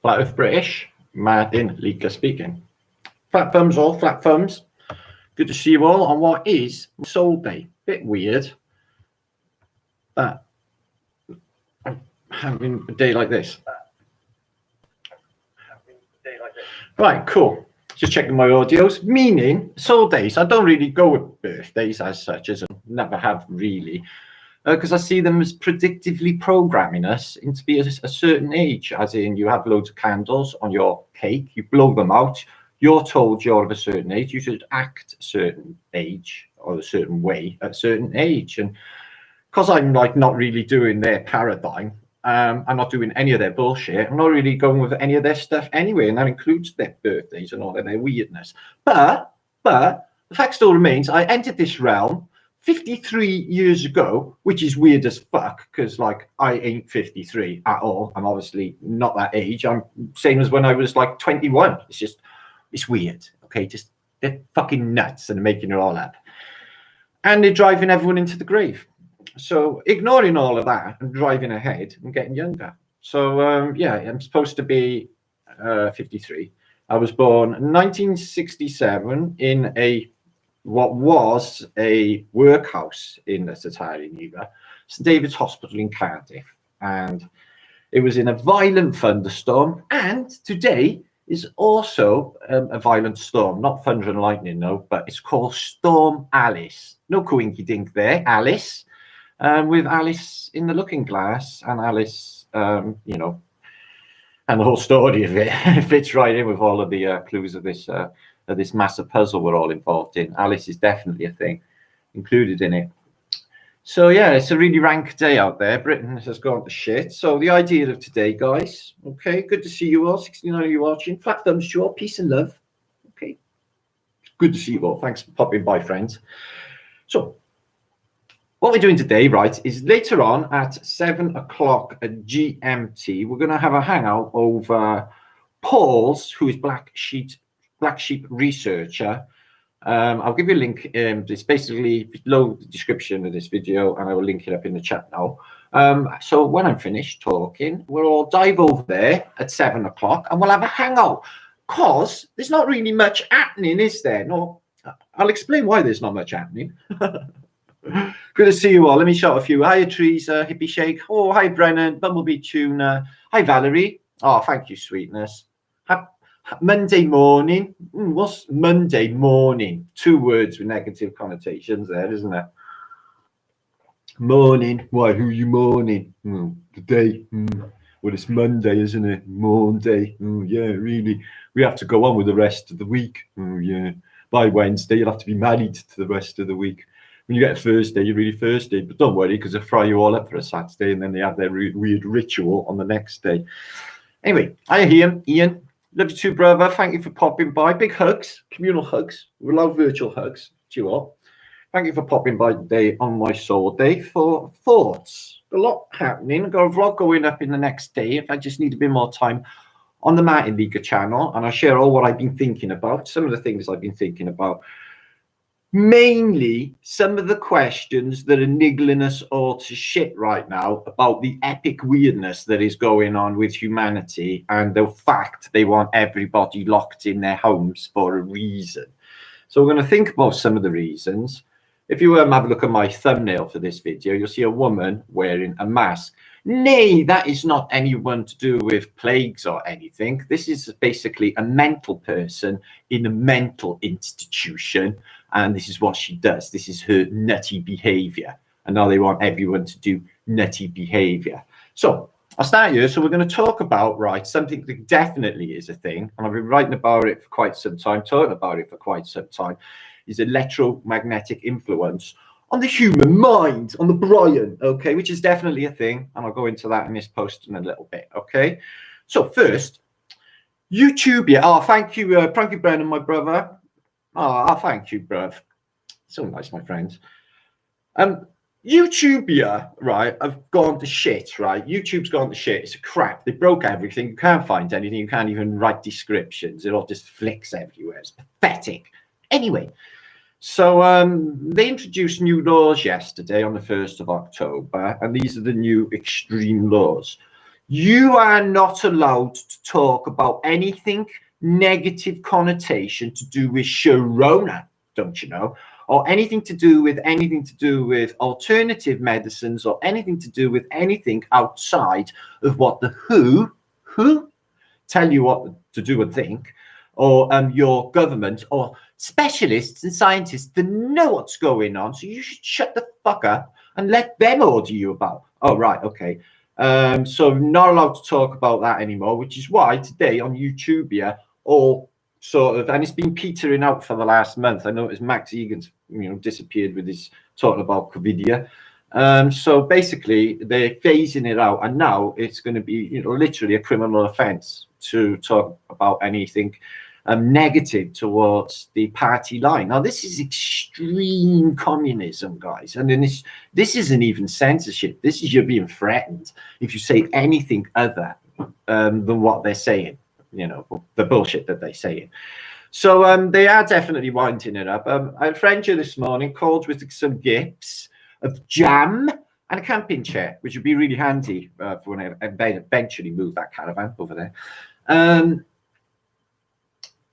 Flat Earth British, Martin Liedtke speaking. Flat thumbs all, flat thumbs. Good to see you all on what is Soul Day. Bit weird, but I'm having a day like this. Right, cool. Just checking my audios. Meaning, Soul Days, I don't really go with birthdays as such, as I never have really, because I see them as predictively programming us into be a certain age, as in you have loads of candles on your cake, you blow them out, you're told you're of a certain age, you should act a certain age or a certain way at a certain age. And because I'm like not really doing their paradigm, I'm not doing any of their bullshit. I'm not really going with any of their stuff anyway, and that includes their birthdays and all of their weirdness. But the fact still remains, I entered this realm 53 years ago, which is weird as fuck, because like I ain't 53 at all. I'm obviously not that age. I'm same as when I was like 21. It's weird. Okay, just they're fucking nuts and making it all up, and they're driving everyone into the grave. So ignoring all of that and driving ahead and getting younger. So yeah, I'm supposed to be 53. I was born in 1967 in what was a workhouse in the Tartarian era, St David's Hospital in Cardiff, and it was in a violent thunderstorm. And today is also a violent storm, not thunder and lightning, no, but it's called Storm Alice. No coinky dink there, Alice. With Alice in the Looking Glass, and Alice, you know, and the whole story of it fits right in with all of the clues of this massive puzzle we're all involved in. Alice is definitely a thing included in it. So yeah, it's a really rank day out there. Britain has gone to shit. So the idea of today, guys, okay, good to see you all. 69 of you watching. Flat thumbs to you all. Peace and love. Okay, good to see you all. Thanks for popping by, friends. So what we're doing today, right, is later on at 7 o'clock at GMT, we're going to have a hangout over Paul's, who is Black Sheep researcher. I'll give you a link. It's basically below the description of this video, and I will link it up in the chat now. So when I'm finished talking, we'll all dive over there at 7 o'clock, and we'll have a hangout. Because there's not really much happening, is there? No, I'll explain why there's not much happening. Good to see you all. Let me shout a few. Hi, Teresa, Hippie Shake. Oh, hi, Brennan, Bumblebee Tuna. Hi, Valerie. Oh, thank you, sweetness. Monday morning. What's Monday morning? Two words with negative connotations there, isn't it? Morning. Why, who are you mourning? The day. Well, it's Monday, isn't it? Monday. Yeah, really. We have to go on with the rest of the week. Yeah. By Wednesday, you'll have to be married to the rest of the week. When you get a Thursday, you're really thirsty, but don't worry, because they'll fry you all up for a Saturday, and then they have their weird ritual on the next day. Anyway, hi, Ian. Love you too, brother. Thank you for popping by. Big hugs, communal hugs. We love virtual hugs to you all. Thank you for popping by today on my Soul Day for thoughts. A lot happening. I've got a vlog going up in the next day if I just need a bit more time on the Martin Liedtke channel, and I share all what I've been thinking about, some of the things I've been thinking about. Mainly some of the questions that are niggling us all to shit right now about the epic weirdness that is going on with humanity and the fact they want everybody locked in their homes for a reason. So we're going to think about some of the reasons. If you have a look at my thumbnail for this video, you'll see a woman wearing a mask. Nay, that is not anyone to do with plagues or anything. This is basically a mental person in a mental institution. And this is what she does. This is her nutty behavior. And now they want everyone to do nutty behavior. So I'll start here. So we're going to talk about, right, something that definitely is a thing. And I've been writing about it for quite some time, talking about it for quite some time, is electromagnetic influence on the human mind, on the brain, okay, which is definitely a thing. And I'll go into that in this post in a little bit, okay? So first, YouTube, yeah. Oh, thank you, Frankie Brennan, my brother. Oh, thank you, bruv. So nice, my friends. YouTube, yeah, right, have gone to shit, right? YouTube's gone to shit. It's a crap. They broke everything. You can't find anything. You can't even write descriptions. It all just flicks everywhere. It's pathetic. Anyway, so they introduced new laws yesterday on the 1st of October, and these are the new extreme laws. You are not allowed to talk about anything negative connotation to do with Sharona, don't you know? Or anything to do with alternative medicines, or anything to do with anything outside of what the who tell you what to do and think, or your government or specialists and scientists that know what's going on. So you should shut the fuck up and let them order you about. Oh, right, okay. So not allowed to talk about that anymore, which is why today on YouTube, yeah, all sort of, and it's been petering out for the last month. I noticed Max Egan's, disappeared with his talking about COVID. So basically, they're phasing it out, and now it's going to be, literally a criminal offence to talk about anything negative towards the party line. Now, this is extreme communism, guys, and then this isn't even censorship. This is, you're being threatened if you say anything other than what they're saying. The bullshit that they're saying. So they are definitely winding it up. I phoned you this morning, called with some gifts of jam and a camping chair, which would be really handy for when I eventually move that caravan over there. And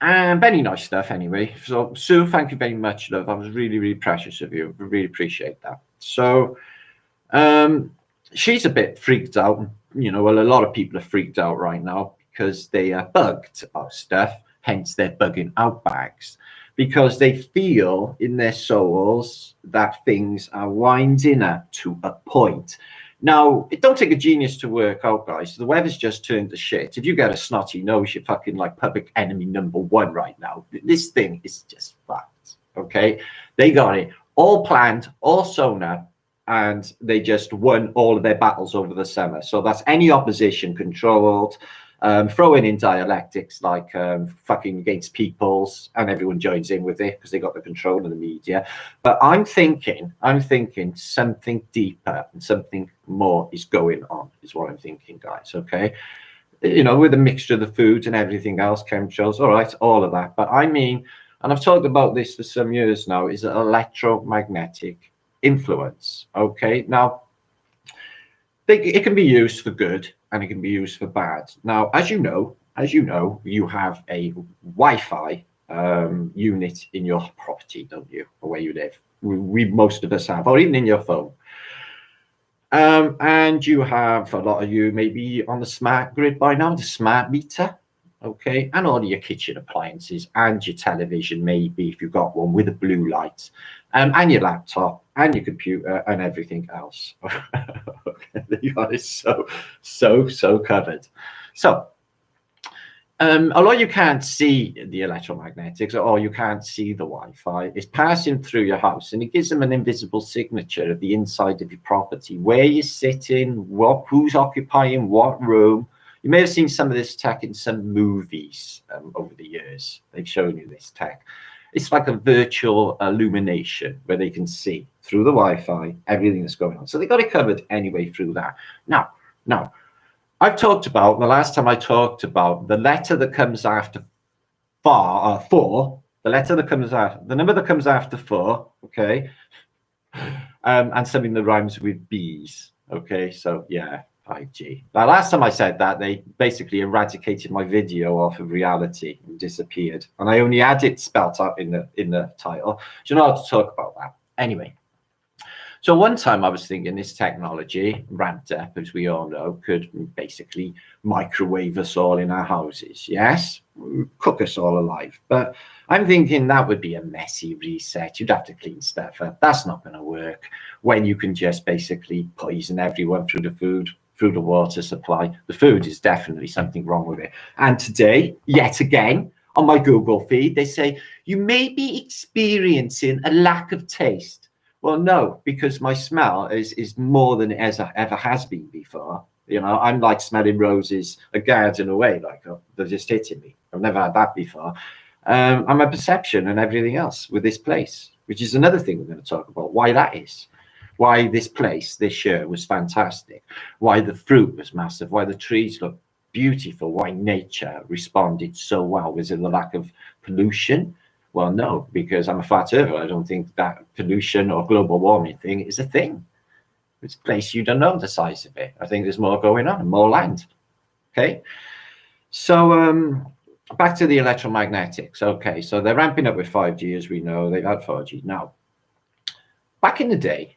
very nice stuff anyway. So Sue, thank you very much, love. I was really, really precious of you. I really appreciate that. So she's a bit freaked out. Well, a lot of people are freaked out right now because they are bugged of stuff. Hence, they're bugging out bags, because they feel in their souls that things are winding up to a point. Now, it don't take a genius to work out, guys. The weather's just turned to shit. If you get a snotty nose, you're fucking like public enemy #1 right now. This thing is just fucked, okay? They got it all planned, all sewn up, and they just won all of their battles over the summer. So that's any opposition controlled. Throwing in dialectics like fucking against peoples, and everyone joins in with it because they got the control of the media. But I'm thinking something deeper and something more is going on, is what I'm thinking, guys, okay? With a mixture of the foods and everything else, chemtrails, all right, all of that. But I mean, and I've talked about this for some years now, is an electromagnetic influence, okay? Now, it can be used for good and it can be used for bad. Now, as you know, you have a Wi-Fi unit in your property, don't you, or where you live? We most of us have, or even in your phone. And you have, a lot of you maybe on the smart grid by now, the smart meter, okay, and all your kitchen appliances and your television, maybe if you've got one with a blue light, and your laptop and your computer and everything else. You are so covered. So although you can't see the electromagnetics, or you can't see the Wi-Fi, it's passing through your house, and it gives them an invisible signature of the inside of your property, where you're sitting, who's occupying what room. You may have seen some of this tech in some movies over the years. They've shown you this tech. It's like a virtual illumination where they can see through the Wi-Fi everything that's going on. So they got it covered anyway through that. Now, I've talked about, the last time I talked about the letter that comes after 4, the letter that comes after, the number that comes after 4, okay, and something that rhymes with bees, okay, so yeah, 5G. Now, last time I said that, they basically eradicated my video off of reality and disappeared, and I only had it spelt out in the title. So you know how to talk about that. Anyway, so one time I was thinking this technology, ramped up, as we all know, could basically microwave us all in our houses. Yes, cook us all alive. But I'm thinking that would be a messy reset. You'd have to clean stuff up. That's not going to work when you can just basically poison everyone through the food, through the water supply. The food is definitely something wrong with it. And today, yet again, on my Google feed, they say, you may be experiencing a lack of taste. Well, no, because my smell is more than it ever has been before. I'm like smelling roses a garden away, like they're just hitting me. I've never had that before. And my perception and everything else with this place, which is another thing we're going to talk about, why that is. Why this place this year was fantastic. Why the fruit was massive. Why the trees look beautiful. Why nature responded so well. Was it the lack of pollution? Well, no, because I'm a flat earther. I don't think that pollution or global warming thing is a thing. It's a place you don't know the size of it. I think there's more going on, more land. Okay, so back to the electromagnetics. Okay, so they're ramping up with 5G, as we know. They've had 4G now. Back in the day,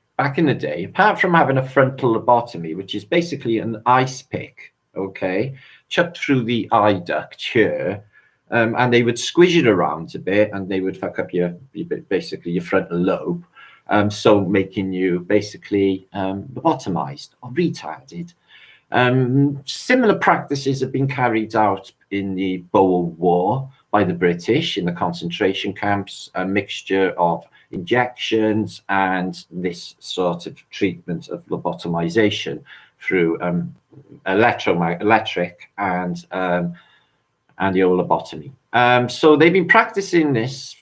apart from having a frontal lobotomy, which is basically an ice pick, okay, chucked through the eye duct here, and they would squish it around a bit, and they would fuck up basically your frontal lobe, so making you basically lobotomized or retarded. Similar practices have been carried out in the Boer War by the British in the concentration camps, a mixture of injections and this sort of treatment of lobotomization through electric and the lobotomy. So they've been practicing this.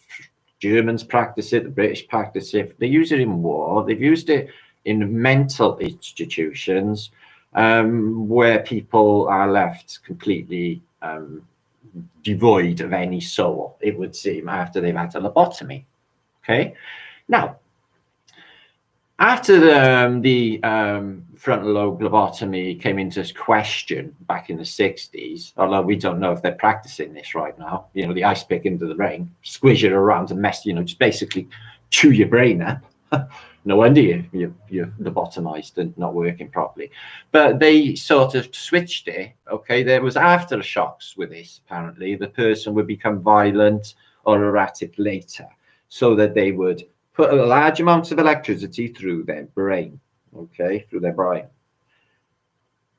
Germans practice it, the British practice it. They use it in war. They've used it in mental institutions where people are left completely devoid of any soul, it would seem, after they've had a lobotomy. Okay, now after the frontal lobe lobotomy came into question back in the 60s, although we don't know if they're practicing this right now, you know, the ice pick into the brain, squish it around and mess, you know, just basically chew your brain up. No wonder you're lobotomized and not working properly. But they sort of switched it. Okay, there was aftershocks with this. Apparently, the person would become violent or erratic later, so that they would put a large amount of electricity through their brain. Okay, through their brain.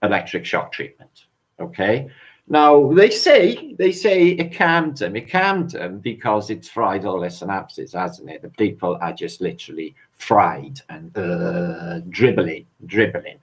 Electric shock treatment. Okay. Now they say it calmed them. It calmed them because it's fried all their synapses, hasn't it? The people are just literally fried and dribbling.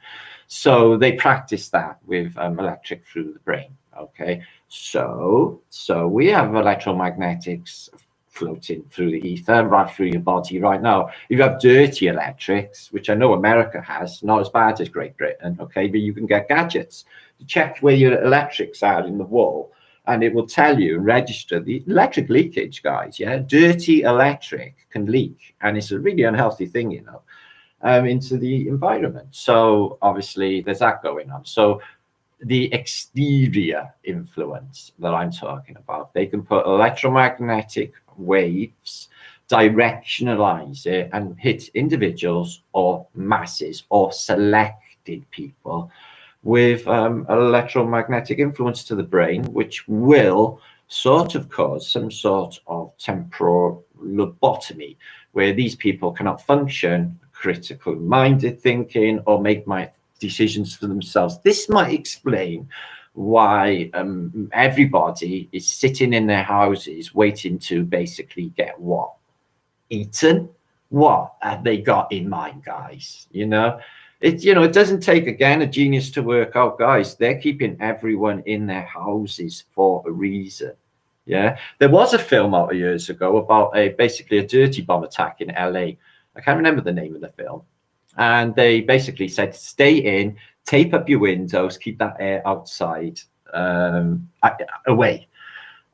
So they practice that with electric through the brain. Okay, so we have electromagnetics floating through the ether right through your body right now. You have dirty electrics, which I know America has, not as bad as Great Britain, okay, but you can get gadgets to check where your electrics are in the wall, and it will tell you, register the electric leakage, guys. Yeah, dirty electric can leak, and it's a really unhealthy thing, you know, into the environment. So obviously there's that going on. So the exterior influence that I'm talking about, they can put electromagnetic waves, directionalize it, and hit individuals or masses or selected people with electromagnetic influence to the brain, which will sort of cause some sort of temporal lobotomy, where these people cannot function critical minded thinking or make decisions for themselves. This might explain why everybody is sitting in their houses waiting to basically get what? Eaten? What have they got in mind, guys? You know, it doesn't take, again, a genius to work out, guys. They're keeping everyone in their houses for a reason. Yeah, there was a film out years ago about basically a dirty bomb attack in LA. I can't remember the name of the film. And they basically said, stay in, tape up your windows, keep that air outside, away.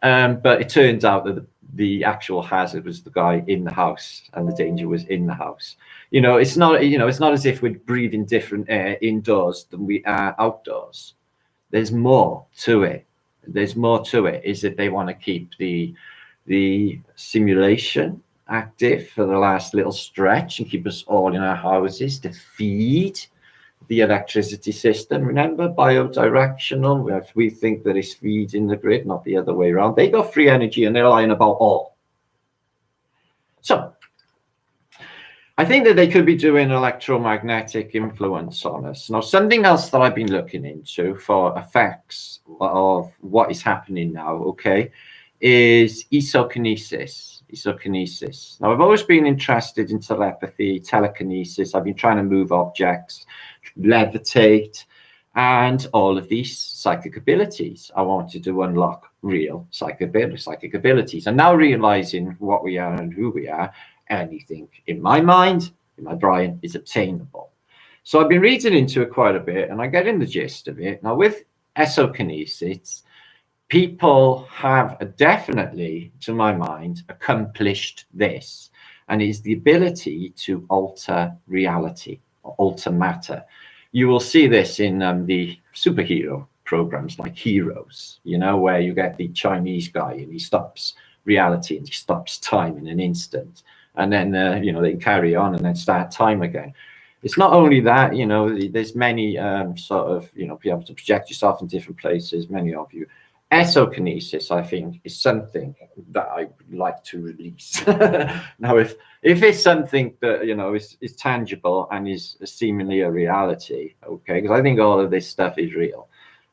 But it turns out that the actual hazard was the guy in the house, and the danger was in the house. It's not as if we're breathing different air indoors than we are outdoors. There's more to it. Is that they want to keep the simulation active for the last little stretch and keep us all in our houses to feed the electricity system. Remember, biodirectional. We think that it's feeding the grid, not the other way around. They got free energy and they're lying about all. So I think that they could be doing electromagnetic influence on us. Now, something else that I've been looking into for effects of what is happening now, okay, is isokinesis. Now, I've always been interested in telepathy, telekinesis. I've been trying to move objects, levitate, and all of these psychic abilities. I wanted to unlock real psychic abilities. And now realizing what we are and who we are, anything in my mind, in my brain, is obtainable. So I've been reading into it quite a bit, and I get in the gist of it. Now, with esokinesis, people have definitely, to my mind, accomplished this, and it's the ability to alter reality. alter matter. You will see this in the superhero programs like Heroes, you know, where you get the Chinese guy and he stops reality and he stops time in an instant, and then you know, they carry on and then start time again. It's not only that, you know, there's many sort of, you know, be able to project yourself in different places, many of you. Esokinesis, I think, is something that I would like to release. Now, if it's something that, you know, is tangible and is seemingly a reality, okay, because I think all of this stuff is real,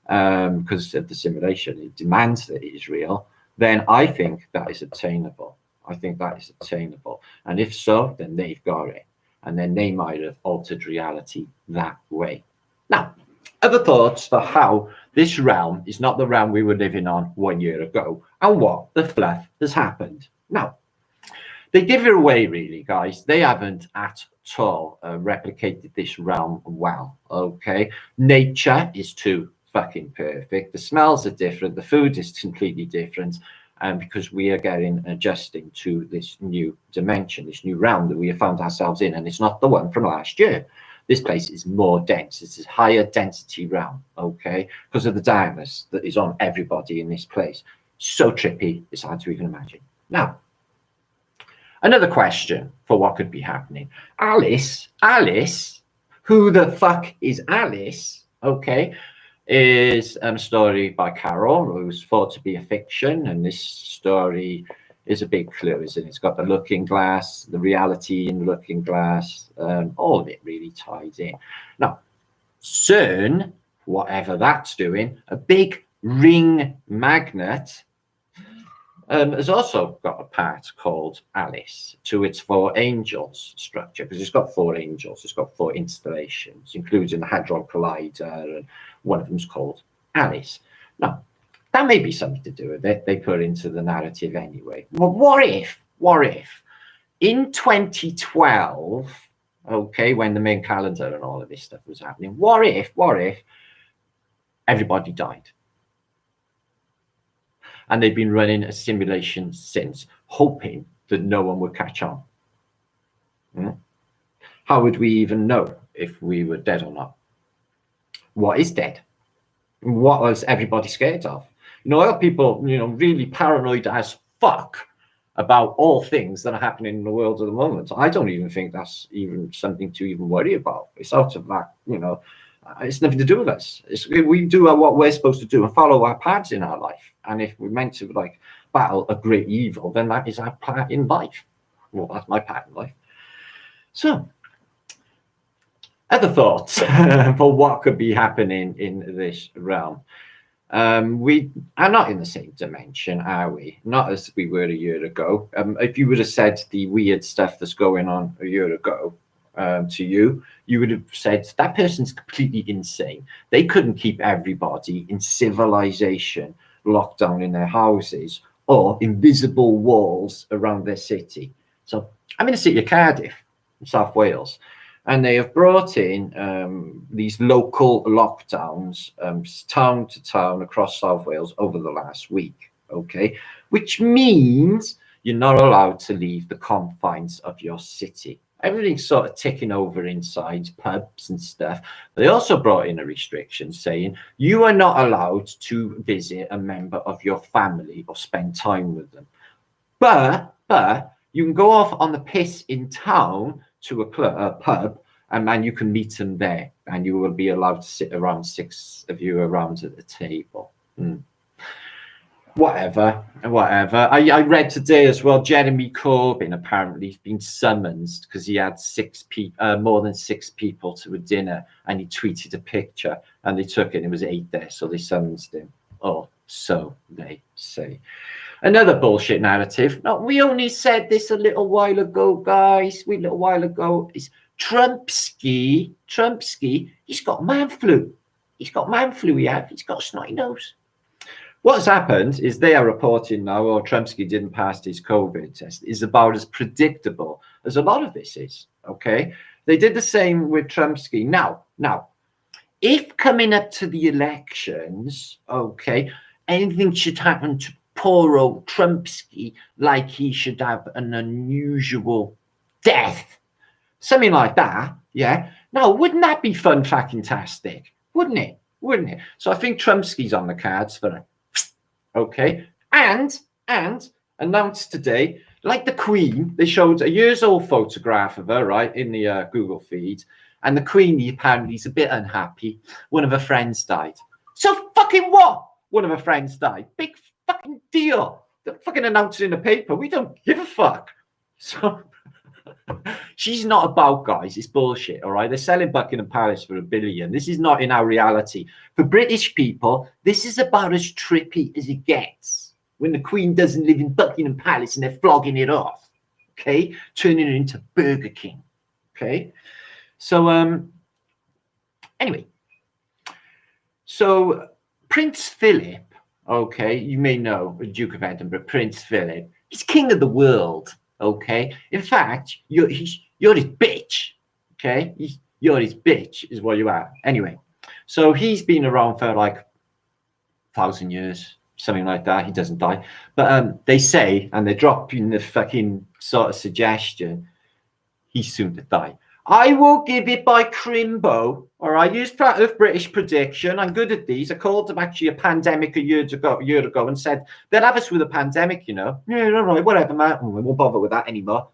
because of the simulation, it demands that it is real, then I think that is attainable. I think that is attainable. And if so, then they've got it. And then they might have altered reality that way. Now, other thoughts for how this realm is not the realm we were living on 1 year ago, and what the fluff has happened. Now, they give it away, really, guys. They haven't at all replicated this realm well, okay? Nature is too fucking perfect. The smells are different. The food is completely different. And because we are adjusting to this new dimension, this new realm that we have found ourselves in, and it's not the one from last year. This place is more dense. It's a higher density realm, okay? Because of the darkness that is on everybody in this place. So trippy, it's hard to even imagine. Now, another question for what could be happening. Alice, who the fuck is Alice, okay? Is a story by Carol, who's thought to be a fiction, and this story is a big clue, isn't it? It's got the looking glass, the reality in the looking glass, all of it really ties in. Now, CERN, whatever that's doing, a big ring magnet, has also got a part called Alice to its 4 angels structure, because it's got 4 angels, it's got 4 installations, including the Hadron Collider, and one of them's called Alice. Now, that may be something to do with it. They put into the narrative anyway. Well, what if in 2012, okay, when the main calendar and all of this stuff was happening, what if everybody died? And they've been running a simulation since, hoping that no one would catch on. How would we even know if we were dead or not? What is dead? What was everybody scared of? You know, other people, you know, really paranoid as fuck about all things that are happening in the world at the moment. I don't even think that's even something to even worry about. It's out of that, you know, it's nothing to do with us. We do what we're supposed to do and follow our paths in our life. And if we're meant to, like, battle a great evil, then that is our part in life. Well, that's my part in life. So, other thoughts for what could be happening in this realm. We are not in the same dimension, are we? Not as we were a year ago. If you would have said the weird stuff that's going on a year ago to you, you would have said that person's completely insane. They couldn't keep everybody in civilization locked down in their houses or invisible walls around their city. So I'm in the city of Cardiff, in South Wales. And they have brought in these local lockdowns, town to town across South Wales over the last week, okay? Which means you're not allowed to leave the confines of your city. Everything's sort of ticking over inside pubs and stuff. They also brought in a restriction saying you are not allowed to visit a member of your family or spend time with them. But you can go off on the piss in town to a pub, and man, you can meet them there, and you will be allowed to sit around 6 of you around at the table. Whatever. I read today as well, Jeremy Corbyn apparently has been summoned because he had more than 6 people to a dinner, and he tweeted a picture, and they took it, and it was 8 there, so they summoned him. Oh, so they say. Another bullshit narrative. No, we only said this a little while ago, guys. Is Trumpski, he's got man flu. He's got a snotty nose. What's happened is they are reporting now, Trumpski didn't pass his COVID test, is about as predictable as a lot of this is, okay? They did the same with Trumpski. Now, if coming up to the elections, okay, anything should happen to poor old Trumpski, like he should have an unusual death, something like that, yeah, Now, wouldn't that be fun fucking tastic? Wouldn't it? Wouldn't it? So I think Trumpski's on the cards for it. Okay. And announced today, like the Queen, they showed a years old photograph of her, right, in the Google feed. And the Queen apparently is a bit unhappy. One of her friends died. So fucking what? One of her friends died. Big fucking deal. They're fucking announced it in the paper. We don't give a fuck. So she's not about, guys. It's bullshit, all right? They're selling Buckingham Palace for $1 billion. This is not in our reality. For British people, this is about as trippy as it gets. When the Queen doesn't live in Buckingham Palace and they're flogging it off, okay? Turning it into Burger King, okay? So, anyway. So, Prince Philip, okay, you may know, the Duke of Edinburgh, Prince Philip, he's king of the world, okay? In fact, you're his bitch, okay? You're his bitch is what you are. Anyway, so he's been around for like 1,000 years, something like that. He doesn't die. But they say, and they're dropping the fucking sort of suggestion, he's soon to die. I will give it by Crimbo. All right, use part of British prediction. I'm good at these. I called them actually a pandemic a year ago and said they'll have us with a pandemic, you know. Yeah, all right, whatever, man. We won't bother with that anymore.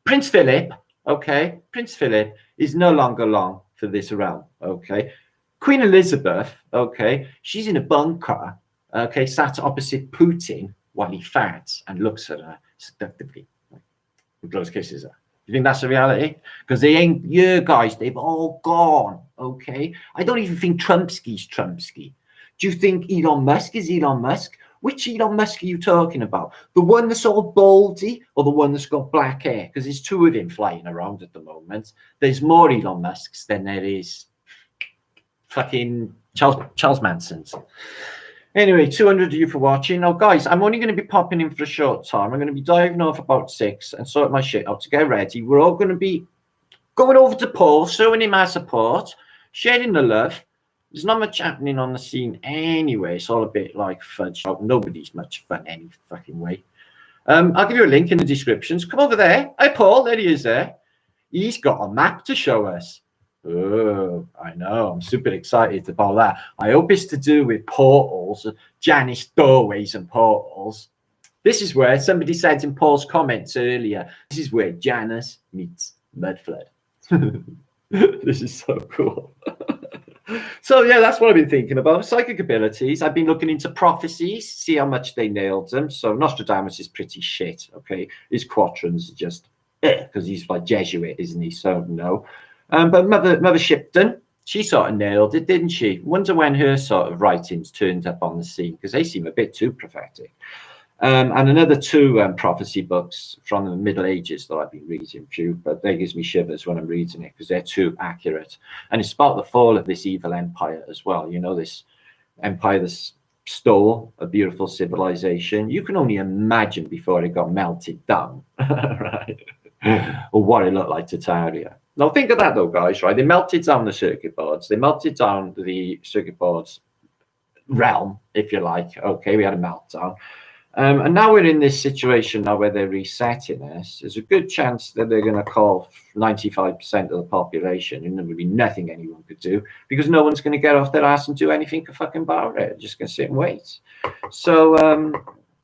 Prince Philip, okay, Prince Philip is no longer long for this realm, okay. Queen Elizabeth, okay, she's in a bunker, okay, sat opposite Putin while he farts and looks at her seductively. He blows kisses her. You think that's the reality? Because they ain't here, guys. They've all gone, okay? I don't even think Trumpski's Trumpski. Do you think Elon Musk is Elon Musk? Which Elon Musk are you talking about? The one that's all baldy or the one that's got black hair? Because there's two of him flying around at the moment. There's more Elon Musks than there is fucking Charles Manson's. Anyway, 200 of you for watching. Now, guys, I'm only going to be popping in for a short time. I'm going to be diving off about 6 and sort my shit out to get ready. We're all going to be going over to Paul, showing him our support, sharing the love. There's not much happening on the scene anyway. It's all a bit like fudge out. Nobody's much fun any fucking way. I'll give you a link in the descriptions. Come over there. Hi, Paul. There he is there. He's got a map to show us. Oh, I know. I'm super excited about that. I hope it's to do with portals, Janice doorways and portals. This is where somebody said in Paul's comments earlier, this is where Janice meets Mudflood. This is so cool. So, yeah, that's what I've been thinking about. Psychic abilities. I've been looking into prophecies, see how much they nailed them. So Nostradamus is pretty shit, okay? His quatrains are just, because he's like Jesuit, isn't he? So, no. But Mother Shipton, she sort of nailed it, didn't she? Wonder when her sort of writings turned up on the scene, because they seem a bit too prophetic. And another 2 prophecy books from the Middle Ages that I've been reading through, but they gives me shivers when I'm reading it because they're too accurate. And it's about the fall of this evil empire as well. You know, this empire that stole a beautiful civilization. You can only imagine before it got melted down, right? Or what it looked like to Tartarian. Now think of that though, guys, right? They melted down the circuit boards. They melted down the circuit boards realm, if you like. Okay, we had a meltdown. And now we're in this situation now where they're resetting us. There's a good chance that they're going to call 95% of the population, and there will be nothing anyone could do because no one's going to get off their ass and do anything fucking about it. They're just going to sit and wait. So,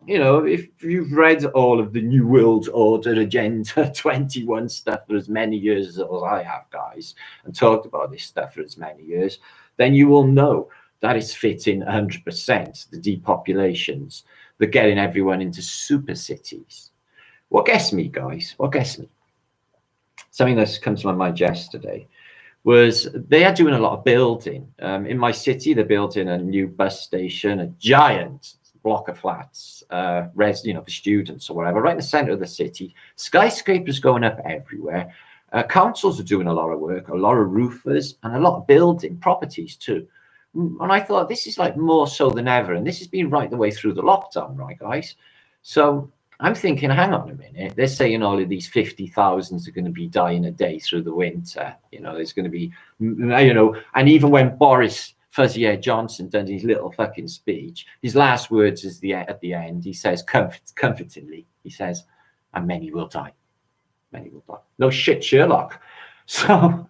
you know, if you've read all of the New World Order Agenda 21 stuff for as many years as I have, guys, and talked about this stuff for as many years, then you will know that it's fitting 100%, the depopulations. They're getting everyone into super cities. What gets me, guys, what gets me? Something that's come to my mind yesterday was they are doing a lot of building. In my city, they're building a new bus station, a giant block of flats, for students or whatever, right in the center of the city. Skyscrapers going up everywhere. Councils are doing a lot of work, a lot of roofers, and a lot of building properties too. And I thought this is like more so than ever. And this has been right the way through the lockdown, right, guys? So I'm thinking, hang on a minute. They're saying all of these 50,000s are going to be dying a day through the winter. You know, there's going to be, you know, and even when Boris Fuzzy Hair Johnson done his little fucking speech, his last words is at the end, he says, comfortingly, he says, and many will die. Many will die. No shit, Sherlock. So,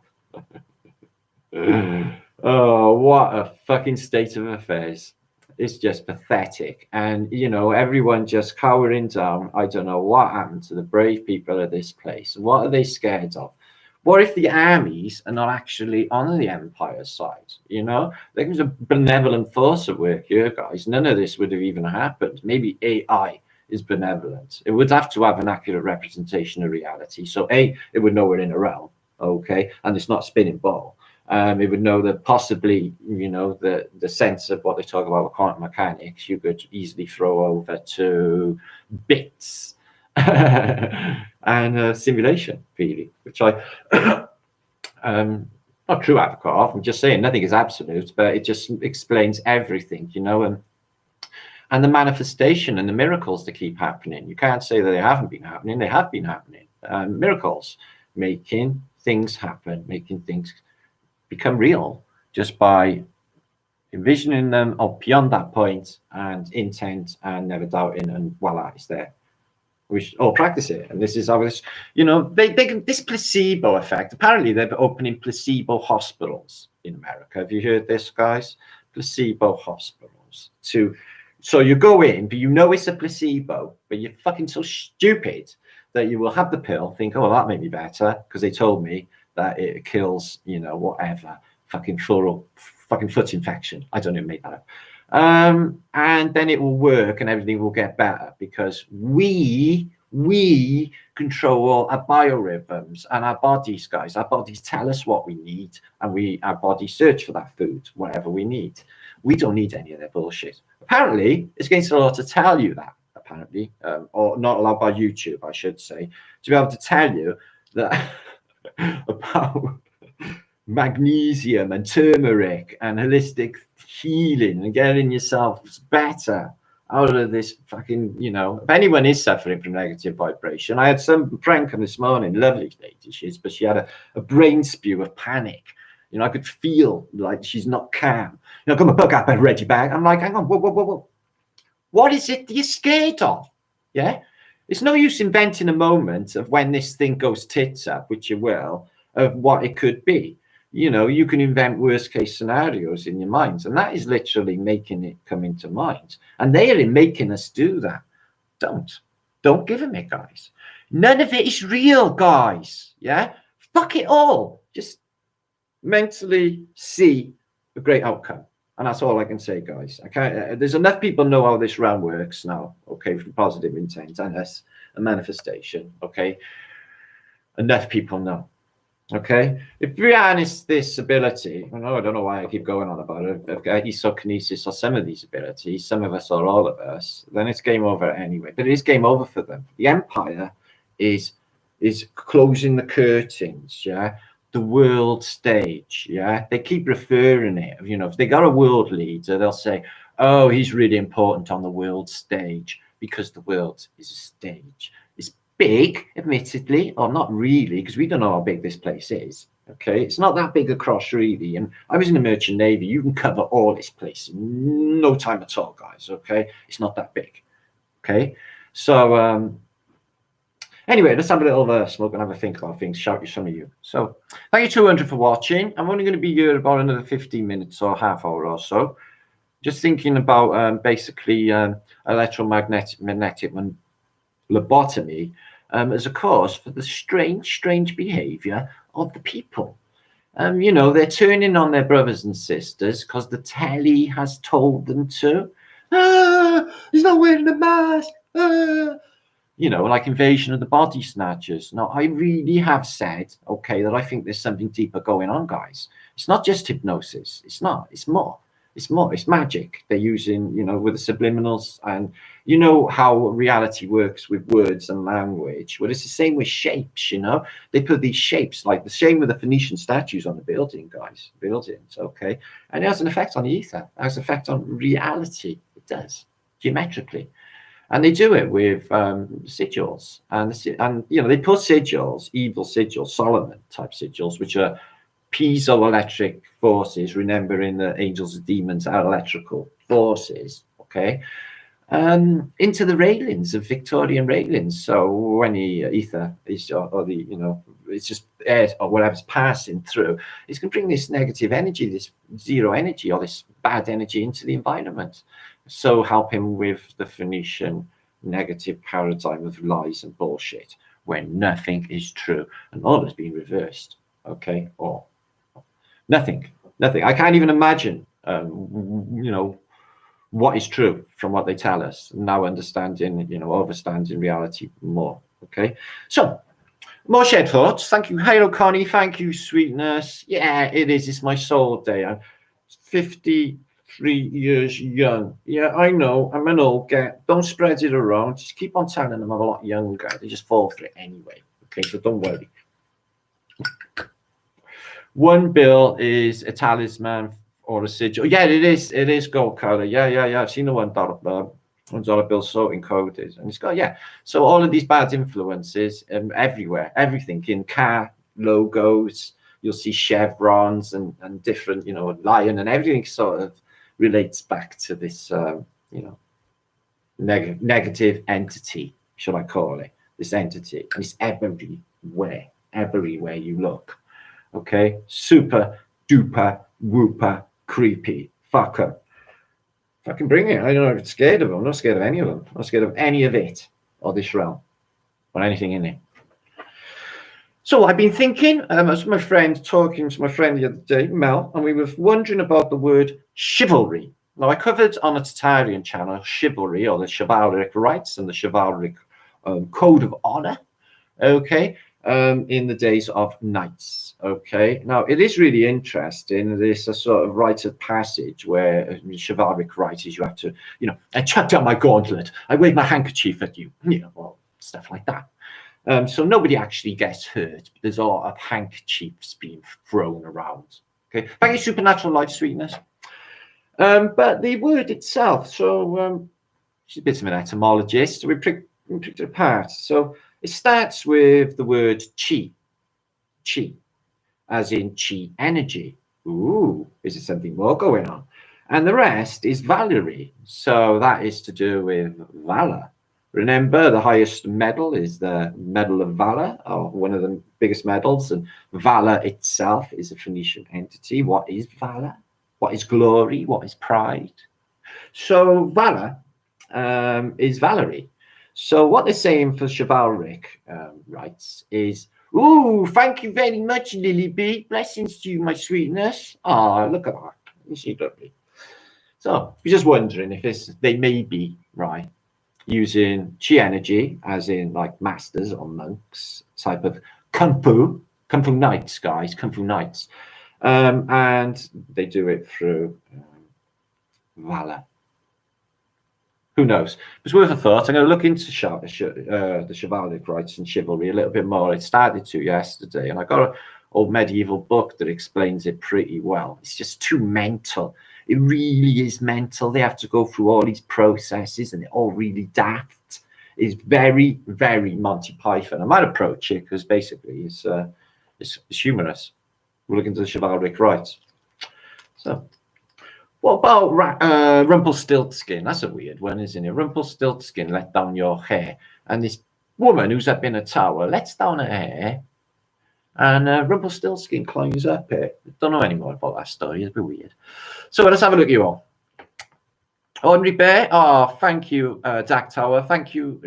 oh, what a fucking state of affairs. It's just pathetic. And, you know, everyone just cowering down. I don't know what happened to the brave people of this place. What are they scared of? What if the armies are not actually on the Empire's side? You know, there's a benevolent force at work here, guys. None of this would have even happened. Maybe AI is benevolent. It would have to have an accurate representation of reality. So, A, it would know we're in a realm, okay, and it's not a spinning ball. It would know that possibly, you know, the sense of what they talk about with quantum mechanics, you could easily throw over to bits and simulation, really, which I, not true advocate. I'm just saying nothing is absolute, but it just explains everything, you know, and the manifestation and the miracles that keep happening. You can't say that they haven't been happening. They have been happening. Miracles, making things happen, making things become real just by envisioning them up beyond that point and intent and never doubting, and voila, it's there. We should all practice it. And this is always, you know, they can, this placebo effect. Apparently, they're opening placebo hospitals in America. Have you heard this, guys? Placebo hospitals. So you go in, but you know it's a placebo, but you're fucking so stupid that you will have the pill, think, oh, well, that made me better because they told me that it kills, you know, whatever, fucking foot infection. I don't even make that up. And then it will work and everything will get better because we control our biorhythms and our bodies, guys. Our bodies tell us what we need, and our bodies search for that food, whatever we need. We don't need any of their bullshit. Apparently, it's against the law to tell you that, apparently, or not allowed by YouTube, I should say, to be able to tell you that about magnesium and turmeric and holistic healing and getting yourself better out of this fucking, you know, if anyone is suffering from negative vibration. I had some friend come this morning, lovely lady she is, but she had a brain spew of panic. You know, I could feel like she's not calm. You know, come and book up and ready back. I'm like, hang on, whoa. What is it that you're scared of? Yeah? It's no use inventing a moment of when this thing goes tits up, which you will, of what it could be. You know, you can invent worst case scenarios in your minds, and that is literally making it come into mind. And they are making us do that. Don't give them it, guys. None of it is real, guys. Yeah? Fuck it all. Just mentally see a great outcome. And that's all I can say, guys. I can't. There's enough people know how this realm works now. Okay, from positive intent and as a manifestation. Okay, enough people know. Okay, if we harness this ability, I don't know why I keep going on about it. If isokinesis or some of these abilities, some of us or all of us, then it's game over anyway. But it is game over for them. The Empire is closing the curtains. Yeah. The world stage, yeah, they keep referring it. You know, if they got a world leader, they'll say, "Oh, he's really important on the world stage because the world is a stage. It's big, admittedly, or not really, because we don't know how big this place is. Okay, it's not that big across really. And I was in the Merchant Navy. You can cover all this place in no time at all, guys. Okay, it's not that big. Okay, so anyway, let's have a little smoke and have a think about things. Shout you, some of you. So thank you 200 for watching. I'm only going to be here about another 15 minutes or half hour or so. Just thinking about basically electromagnetic lobotomy as a cause for the strange behavior of the people. You know, they're turning on their brothers and sisters because the telly has told them to. He's not wearing a mask. You know, like Invasion of the Body Snatchers. Now, I really have said, okay, that I think there's something deeper going on, guys. It's not just hypnosis. It's not. It's more. It's more. It's magic. They're using, you know, with the subliminals, and you know how reality works with words and language. Well, it's the same with shapes, you know. They put these shapes, like the same with the Phoenician statues on the building, guys. Buildings, okay. And it has an effect on the ether. It has an effect on reality. It does, geometrically. And they do it with sigils, and you know, they put sigils, evil sigils, Solomon type sigils, which are piezoelectric forces. Remembering that angels and demons are electrical forces. Okay, into the railings of Victorian railings. So when the ether is, or the, you know, it's just air or whatever's passing through, it's going to bring this negative energy, this zero energy, or this bad energy into the environment. So helping with the Phoenician negative paradigm of lies and bullshit, when nothing is true and all has been reversed. Okay, or nothing. I can't even imagine, you know, what is true from what they tell us. Now understanding, you know, understanding reality more. Okay, so more shared thoughts. Thank you, Halo Connie. Thank you, Sweetness. Yeah, it is. It's my soul day. I'm 53 years young. Yeah, I know. I'm an old guy. Don't spread it around. Just keep on telling them I'm a lot younger. They just fall for it anyway. Okay, so don't worry. One bill is a talisman or a sigil. Yeah, it is. It is gold color. Yeah. I've seen the $1 bill so encoded, and it's got, yeah. So all of these bad influences everywhere, everything in car logos. You'll see chevrons and different, you know, lion, and everything sort of relates back to this, you know, negative entity, should I call it? This entity, and it's everywhere you look. Okay, super duper whooper creepy fucker. Fucking bring it. I don't know if it's scared of them. I'm not scared of any of them. I'm not scared of any of it or this realm or anything in it. So I've been thinking, I was my friend talking to my friend the other day, Mel, and we were wondering about the word chivalry. Now I covered on a Tartarian channel chivalry, or the chivalric rights and the chivalric code of honor. Okay. In the days of knights. Okay, now it is really interesting. There's a sort of rite of passage where chivalric rights is you have to, you know, I chuck down my gauntlet, I wave my handkerchief at you, you know, well, stuff like that. So nobody actually gets hurt, but there's a lot of handkerchiefs being thrown around. Okay, thank you, Supernatural Life Sweetness. But the word itself, so she's a bit of an etymologist, so we picked it apart. So it starts with the word chi, as in chi energy. Ooh, is there something more going on? And the rest is Valerie. So that is to do with valor. Remember, the highest medal is the Medal of Valor, or one of the biggest medals. And valor itself is a Phoenician entity. What is valor? What is glory? What is pride? So valor is Valerie. So what they're saying for chivalric rights is, ooh, thank you very much, Lily B. Blessings to you, my sweetness. Ah, look at that. Isn't she lovely? So we're just wondering if they may be, right, using chi energy, as in like masters or monks, type of kung fu knights, guys, kung fu knights. And they do it through valor. Who knows? It's worth a thought. I'm going to look into the chivalric rights and chivalry a little bit more. I started to yesterday, and I got an old medieval book that explains it pretty well. It's just too mental. It really is mental. They have to go through all these processes, and they're all really daft. It's very, very Monty Python. I might approach it because basically it's humorous. We're looking into the chivalric rights. So. What about Rumpelstiltskin? That's a weird one, isn't it? Rumpelstiltskin let down your hair. And this woman who's up in a tower lets down her hair. And Rumpelstiltskin climbs up it. I don't know any more about that story. It's a bit weird. So let's have a look at you all. Ordinary Bear. Oh, thank you, Dak Tower. Thank you,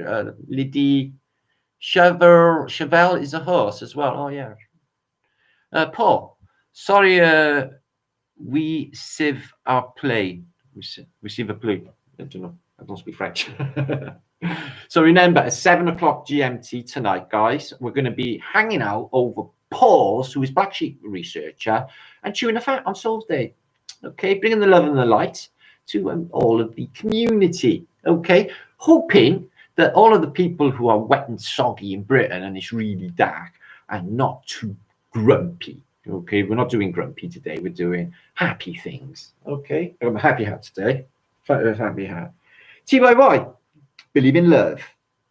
Lydie. Chevelle is a horse as well. Oh, yeah. Paul. Sorry, we sieve our play. We sieve a play. I don't know. I don't speak French. So remember, at 7 o'clock GMT tonight, guys, we're going to be hanging out over Paul's, who is Black Sheep researcher, and chewing the fat on Souls Day. Okay, bringing the love and the light to all of the community. Okay, hoping that all of the people who are wet and soggy in Britain and it's really dark are not too grumpy. Okay, we're not doing grumpy today. We're doing happy things. Okay, I'm a happy hat today. Happy hat. TYY, believe in love.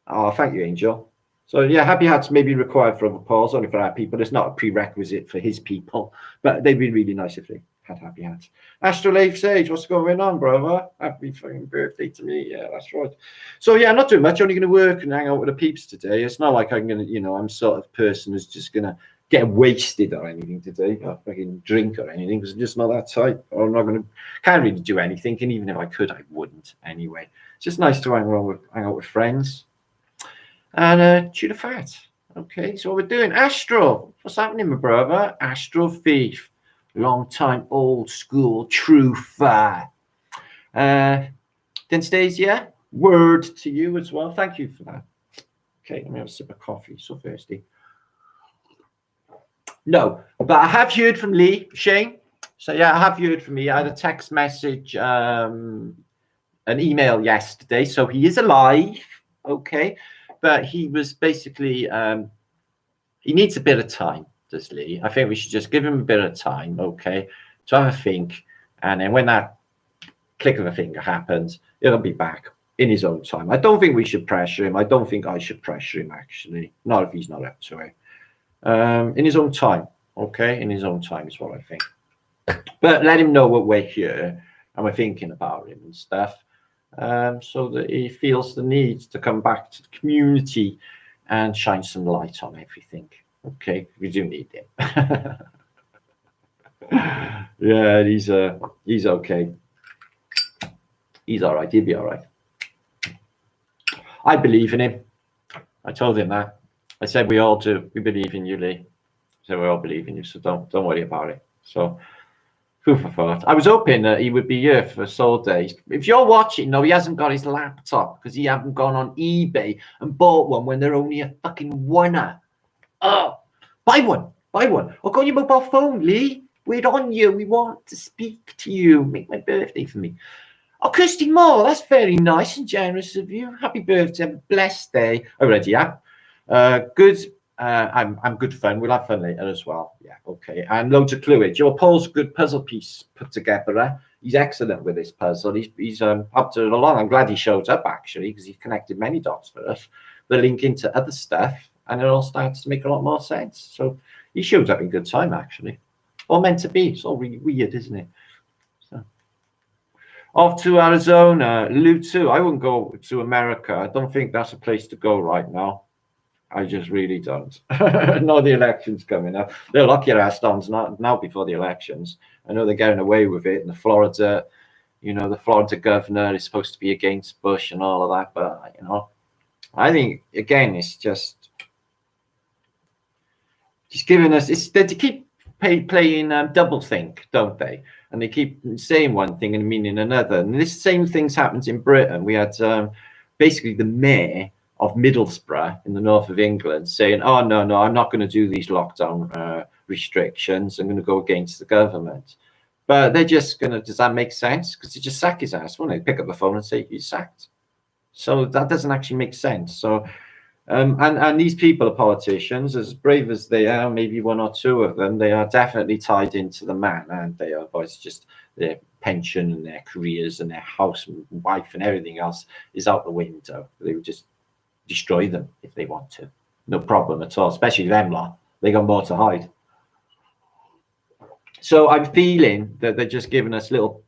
Oh, thank you, Angel. So yeah, happy hats may be required for other Pauls, only for our people. It's not a prerequisite for his people, but they'd be really nice if they Happy hat. Astrolabe Sage, what's going on, brother? Happy fucking birthday to me. Yeah, that's right. So yeah, I'm not doing much. Only going to work and hang out with the peeps today. It's not like I'm going to, I'm sort of person who's just going to get wasted or anything today, or fucking drink or anything, because I'm just not that type. Or I'm not going to, can't really do anything. And even if I could, I wouldn't anyway. It's just nice to hang out with friends and chew the fat. Okay, so what we're doing. Astro, what's happening, my brother? Astro Thief. Long time, old school, true fire. Denstasia, word to you as well. Thank you for that. Okay, let me have a sip of coffee. So thirsty. No, but I have heard from Lee, Shane. So yeah, I have heard from me. I had a text message, an email yesterday. So he is alive. Okay, but he was basically, he needs a bit of time. Does Lee? I think we should just give him a bit of time, okay, to have a think, and then when that click of a finger happens, it'll be back in his own time. I don't think we should pressure him. I don't think I should pressure him, actually, not if he's not up to it. In his own time, okay, in his own time is what I think. But let him know what we're here and we're thinking about him and stuff, so that he feels the need to come back to the community and shine some light on everything. Okay, we do need him. Yeah, he's okay. He's all right. He'll be all right. I believe in him. I told him that. I said we all do. We believe in you, Lee. So we all believe in you. So don't worry about it. So, food for thought. I was hoping that he would be here for Soul Days. If you're watching, no, he hasn't got his laptop because he hasn't gone on eBay and bought one when they're only a fucking $1. Oh, buy one. Or go on your mobile phone, Lee. We're on you. We want to speak to you. Make my birthday for me. Oh, Kirsty Moore, that's very nice and generous of you. Happy birthday. Have a blessed day. Already, yeah. Good. I'm good fun. We'll have fun later as well. Yeah, okay. And loads of fluid. Your Paul's good puzzle piece put together. He's excellent with this puzzle. He's up to it along. I'm glad he showed up, actually, because he's connected many dots for us. The link into other stuff. And it all starts to make a lot more sense. So he shows up in good time, actually. All meant to be. It's all really weird, isn't it? So. Off to Arizona, Lutu. I wouldn't go to America. I don't think that's a place to go right now. I just really don't. No, the election's coming up. They'll lock your ass down now before the elections. I know they're getting away with it. And the Florida, the Florida governor is supposed to be against Bush and all of that. But, I think, again, it's just giving us, they keep playing double think, don't they? And they keep saying one thing and meaning another. And this same thing's happened in Britain. We had basically the mayor of Middlesbrough in the north of England saying, oh, no, I'm not going to do these lockdown restrictions. I'm going to go against the government. But they're just going to, does that make sense? Because they just sack his ass, won't they? Pick up the phone and say, he's sacked. So that doesn't actually make sense. So, and these people are politicians, as brave as they are, maybe one or two of them, they are definitely tied into the man, and they are, but it's just their pension and their careers and their house and wife and everything else is out the window. They would just destroy them if they want to. No problem at all, especially them lot. They got more to hide. So I'm feeling that they're just giving us little,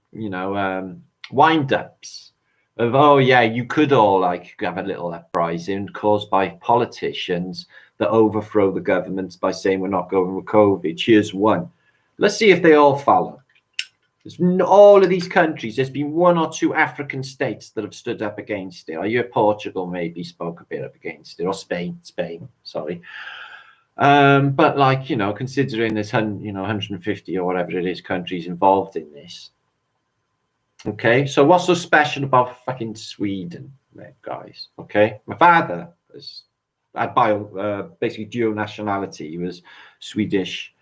wind-ups of, oh yeah, you could all like have a little uprising caused by politicians that overthrow the governments by saying we're not going with COVID. Here's one. Let's see if they all follow. There's all of these countries. There's been one or two African states that have stood up against it. I hear Portugal maybe spoke a bit up against it, or Spain, sorry. But like, considering there's 150 or whatever it is countries involved in this. Okay, so what's so special about fucking Sweden, guys? Okay, my father had basically dual nationality. He was Swedish,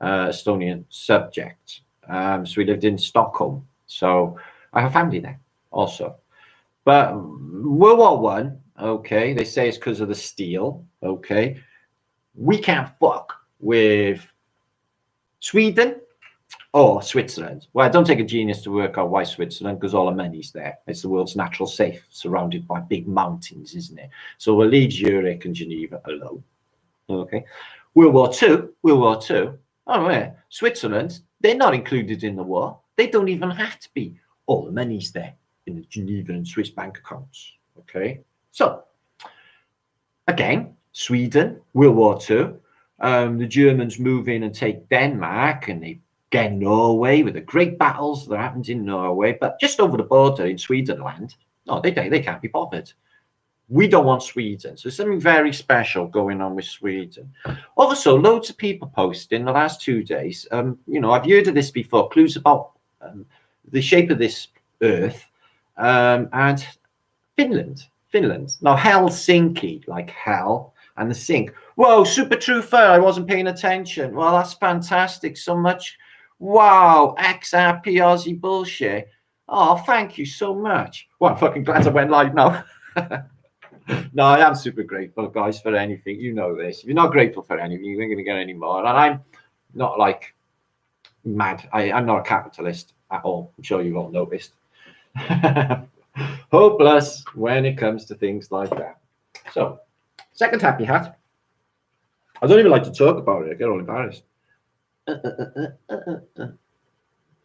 Estonian subject. So we lived in Stockholm. So I have family there also. But World War One, okay, they say it's because of the steel. Okay, we can't fuck with Sweden or Switzerland. Well, don't take a genius to work out why Switzerland, because all the money's there. It's the world's natural safe, surrounded by big mountains, isn't it? So we'll leave Zurich and Geneva alone. Okay. World War Two. Oh, yeah. Switzerland, they're not included in the war. They don't even have to be. All the money's there in the Geneva and Swiss bank accounts. Okay. So, again, Sweden, World War II. The Germans move in and take Denmark, and they get Norway with the great battles that happened in Norway. But just over the border in Swedenland, no, they can't be bothered. We don't want Sweden. So there's something very special going on with Sweden. Also, loads of people posted in the last 2 days. I've heard of this before, clues about the shape of this earth, and Finland. Now, Helsinki, like hell, and the sink. Whoa, super true fair. I wasn't paying attention. Well, that's fantastic. So much. Wow, XRP Aussie bullshit. Oh, thank you so much. Well, I'm fucking glad I went live now. No, I am super grateful, guys, for anything. You know this. If you're not grateful for anything, you ain't going to get any more. And I'm not like mad. I'm not a capitalist at all. I'm sure you've all noticed. Hopeless when it comes to things like that. So, second happy hat. I don't even like to talk about it. I get all embarrassed.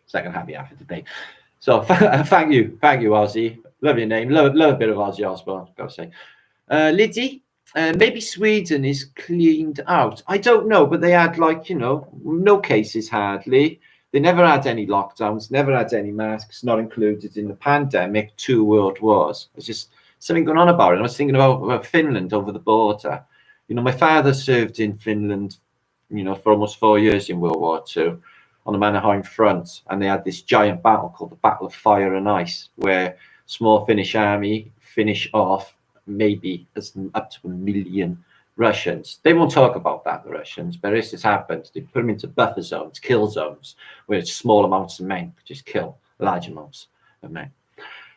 Second happy hat for today. So, thank you, Ozzy. Love your name. Love a bit of Ozzy Osbourne, I've got to say. Liedtke, maybe Sweden is cleaned out. I don't know, but they had no cases hardly. They never had any lockdowns, never had any masks, not included in the pandemic, 2 world wars. There's just something going on about it. I was thinking about Finland over the border. My father served in Finland, for almost 4 years in World War II on the Mannerheim front. And they had this giant battle called the Battle of Fire and Ice, where small Finnish army finish off maybe up to 1 million Russians. They won't talk about that, the Russians, but this has happened. They put them into buffer zones, kill zones, where small amounts of men could just kill large amounts of men.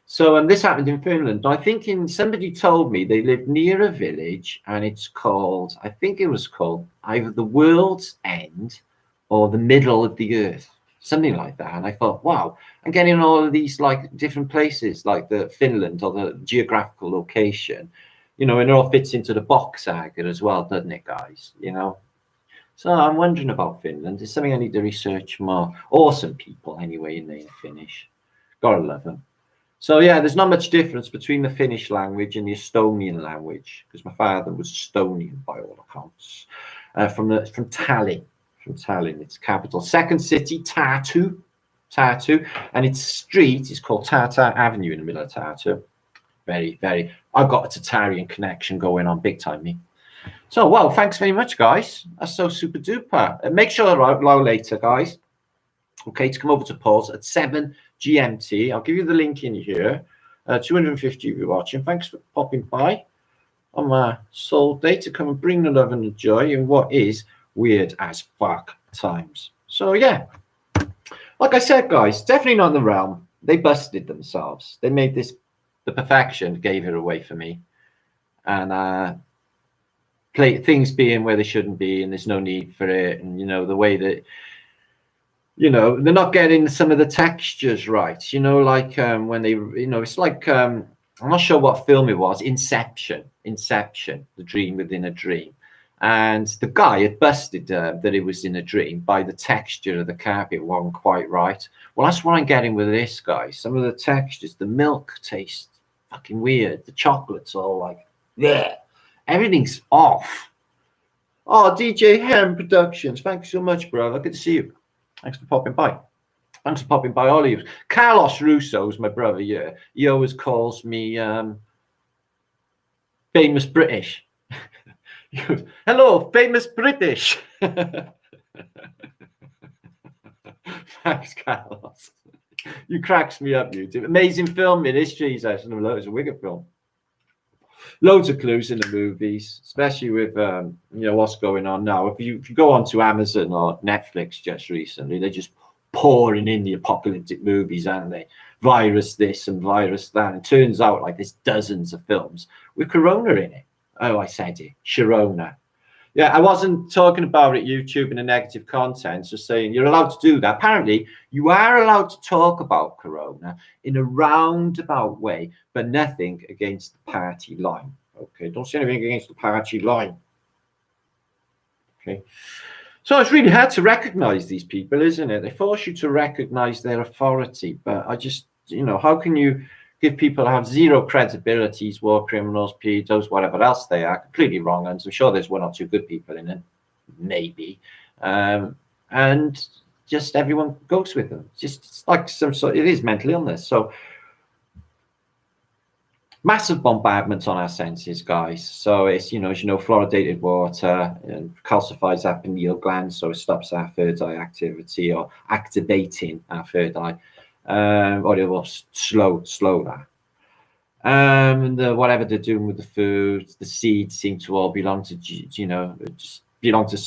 So this happened in Finland. Now, I think somebody told me they lived near a village, and I think it was called either the World's End or the Middle of the Earth, something like that. And I thought, wow, I'm getting all of these different places, like the Finland or the geographical location, and it all fits into the box saga as well, doesn't it, guys? So I'm wondering about Finland. It's something I need to research more. Awesome people, anyway, in the Finnish. Gotta love them. So yeah, there's not much difference between the Finnish language and the Estonian language, because my father was Estonian by all accounts, from Tallinn. From Tallinn, its capital. Second city, Tartu, and its street is called Tartar Avenue in the middle of Tartu. Very, very. I've got a Tartarian connection going on big time, me. So, well, thanks very much, guys. That's so super duper. Make sure they're out later, guys. Okay, to come over to pause at 7 GMT. I'll give you the link in here. 250 of you watching. Thanks for popping by on my soul day to come and bring the love and the joy in what is weird as fuck times. So yeah, like I said, guys, definitely not in the realm. They busted themselves. They made this the perfection, gave it away for me, and play things being where they shouldn't be, and there's no need for it. And the way that they're not getting some of the textures right. When they it's like I'm not sure what film it was. Inception, the dream within a dream. And the guy had busted that it was in a dream by the texture of the carpet wasn't quite right. Well, that's what I'm getting with this, guys. Some of the textures, the milk tastes fucking weird. The chocolate's all like, yeah, everything's off. Oh, DJ Hem Productions, thanks so much, brother. Good to see you. Thanks for popping by. Thanks for popping by, all of you. Carlos Russo's my brother, yeah. He always calls me famous British. Hello, famous British. Thanks, Carlos. You cracks me up, you do. Amazing film it is, Jesus. And loads of wicked film. Loads of clues in the movies, especially with what's going on now. If you go on to Amazon or Netflix just recently, they're just pouring in the apocalyptic movies, aren't they? Virus this and virus that. And it turns out like there's dozens of films with Corona in it. Oh, I said it. Sharona. Yeah, I wasn't talking about it, YouTube, and the negative content, just saying you're allowed to do that. Apparently, you are allowed to talk about Corona in a roundabout way, but nothing against the party line. Okay, don't say anything against the party line. Okay. So it's really hard to recognize these people, isn't it? They force you to recognize their authority. But I just, how can you give people who have zero credibility, war criminals, pedos, whatever else they are, completely wrong? And I'm sure there's one or two good people in it, maybe. And just everyone goes with them. It's like some sort, it is mental illness. So massive bombardments on our senses, guys. So it's, as you know, fluoridated water and calcifies our pineal gland, so it stops our third eye activity or activating our third eye, or it will slow that. Whatever they're doing with the food, the seeds seem to all belong to, just belong to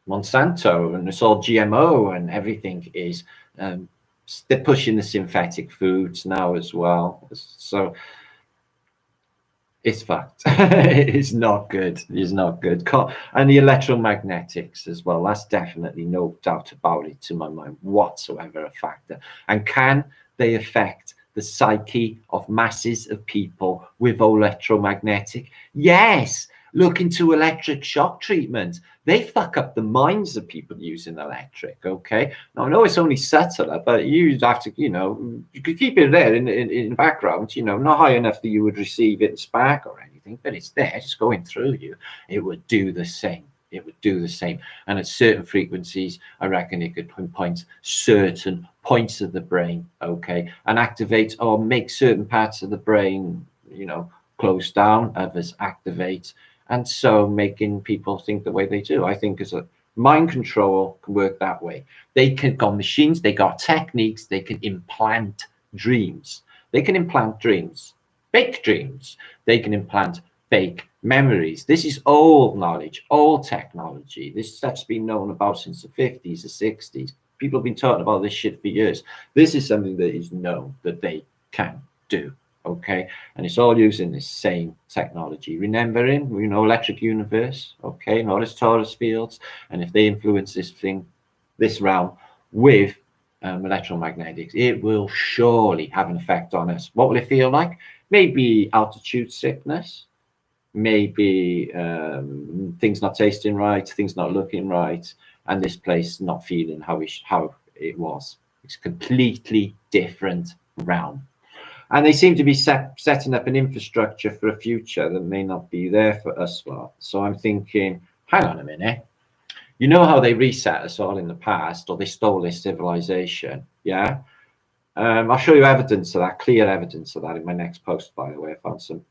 Monsanto, and it's all GMO, and everything is. They're pushing the synthetic foods now as well. So it's fucked. It's not good. It's not good. And the electromagnetics as well. That's definitely no doubt about it to my mind whatsoever a factor. And can they affect the psyche of masses of people with electromagnetic? Yes. Look into electric shock treatment. They fuck up the minds of people using electric, okay? Now, I know it's only subtler, but you have to, you could keep it there in background, not high enough that you would receive it in spark or anything, but it's there, just going through you. It would do the same. It would do the same. And at certain frequencies, I reckon it could pinpoint certain points of the brain, okay, and activate or make certain parts of the brain, close down, others activate. And so making people think the way they do. I think as a mind control can work that way. They can got machines, they got techniques, they can implant dreams. They can implant dreams, fake dreams. They can implant fake memories. This is old knowledge, old technology. This stuff's been known about since the 50s, the 60s. People have been talking about this shit for years. This is something that is known that they can do. Okay, and it's all using the same technology. Remembering, electric universe, okay, not as torus fields, and if they influence this realm with electromagnetics, it will surely have an effect on us. What will it feel like? Maybe altitude sickness, maybe things not tasting right, things not looking right, and this place not feeling how it was. It's a completely different realm. And they seem to be setting up an infrastructure for a future that may not be there for us lot. So I'm thinking, hang on a minute. You know how they reset us all in the past, or they stole this civilization, yeah? I'll show you evidence of that, clear evidence of that in my next post, by the way. I found some,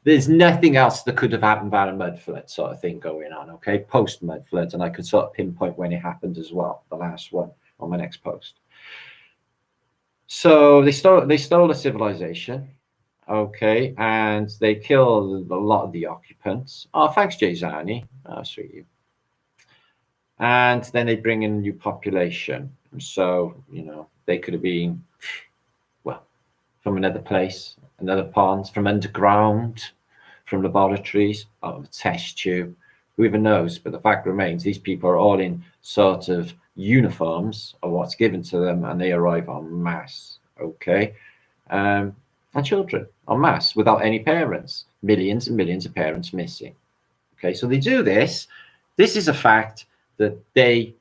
there's nothing else that could have happened about a mud flood sort of thing going on, okay? Post-mud flood, and I can sort of pinpoint when it happened as well, the last one on my next post. So they stole a civilization, okay, and they killed a lot of the occupants. Oh, thanks, Jay Zani. Oh, sweet you. And then they bring in a new population. So, they could have been, well, from another place, another pond, from underground, from laboratories, out of a test tube. Who even knows? But the fact remains, these people are all in sort of uniforms of what's given to them, and they arrive en masse, okay? And children en masse without any parents, millions and millions of parents missing. Okay, so they do this. This is a fact that they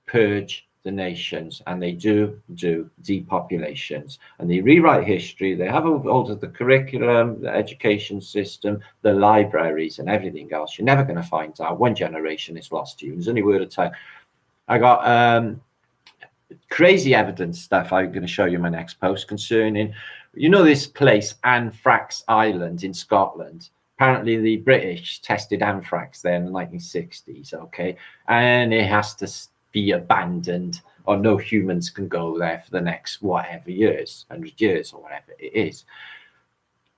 purge the nations, and they do depopulations, and they rewrite history. They have altered the curriculum, the education system, the libraries, and everything else. You're never going to find out. One generation is lost to you. There's only a word of time. I got crazy evidence stuff I'm going to show you in my next post concerning, this place, Anthrax Island in Scotland. Apparently the British tested anthrax there in the 1960s, okay? And it has to be abandoned, or no humans can go there for the next whatever years, 100 years or whatever it is.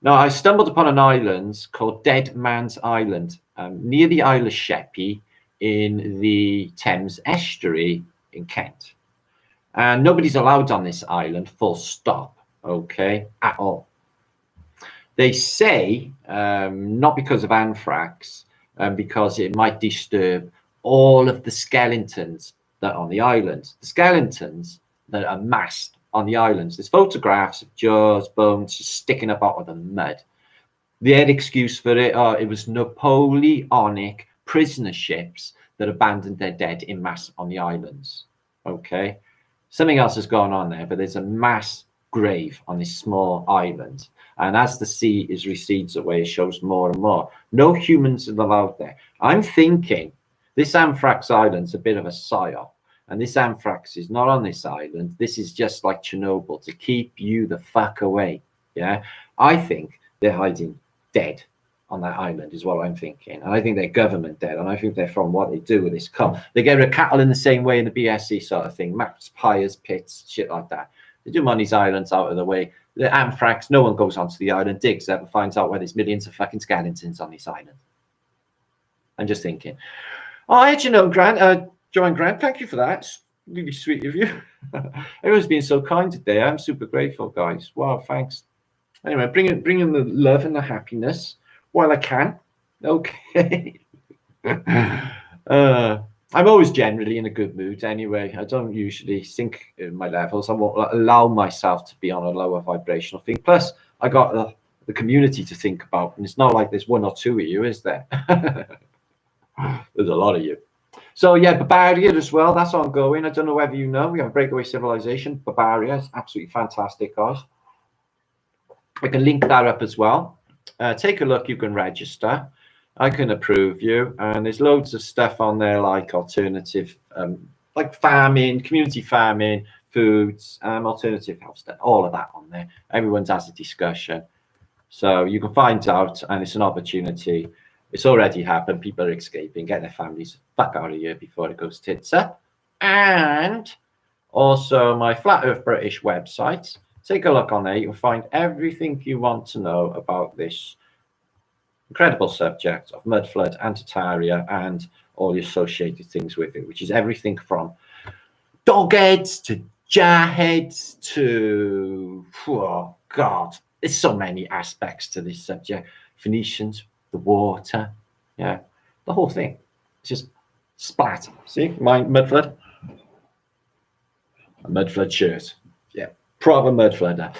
Now, I stumbled upon an island called Dead Man's Island, near the Isle of Sheppey in the Thames estuary in Kent. And nobody's allowed on this island, full stop, okay, at all. They say, not because of anthrax, because it might disturb all of the skeletons that are on the island. The skeletons that are massed on the islands. There's photographs of jaws, bones just sticking up out of the mud. The head excuse for it, it was Napoleonic prisoner ships that abandoned their dead in mass on the islands. Okay, something else has gone on there, but there's a mass grave on this small island, and as the sea is recedes away, it shows more and more. No humans are allowed there. I'm thinking this Anthrax Island's a bit of a psyop, and this Anthrax is not on this island. This is just like Chernobyl to keep you the fuck away. Yeah, I think they're hiding dead on that island is what I'm thinking, and I think they're government dead, and I think they're from what they do with this coal. They get rid of cattle in the same way in the BSE sort of thing, maps, pyres, pits, shit like that. They do them on these islands out of the way. The Anthrax, no one goes onto the island, digs up, and finds out where there's millions of fucking skeletons on this island. I'm just thinking. Oh, how'd you know, Grant? Joanne Grant, thank you for that. It's really sweet of you. Everyone's been so kind today. I'm super grateful, guys. Wow, thanks. Anyway, bringing the love and the happiness while I can. Okay. I'm always generally in a good mood anyway. I don't usually sink in my levels. I won't allow myself to be on a lower vibrational thing. Plus, I got the community to think about, and it's not like there's one or two of you, is there? There's a lot of you. So yeah, Barbaria as well. That's ongoing. I don't know whether you know. We have a breakaway civilization. Barbaria is absolutely fantastic, guys. I can link that up as well. Take a look. You can register. I can approve you, and there's loads of stuff on there like alternative, like farming, community farming, foods, alternative health stuff. All of that on there. Everyone's has a discussion, so you can find out, and it's an opportunity. It's already happened. People are escaping, getting their families back out of here before it goes tits up. And also my Flat Earth British website. Take a look on there. You'll find everything you want to know about this incredible subject of mud flood and Tartaria and all the associated things with it, which is everything from dog heads to jar heads to, oh God, there's so many aspects to this subject. Phoenicians, the water, yeah, the whole thing. It's just splat. See, my mud flood, a mud flood shirt, yeah, proper mud flooder.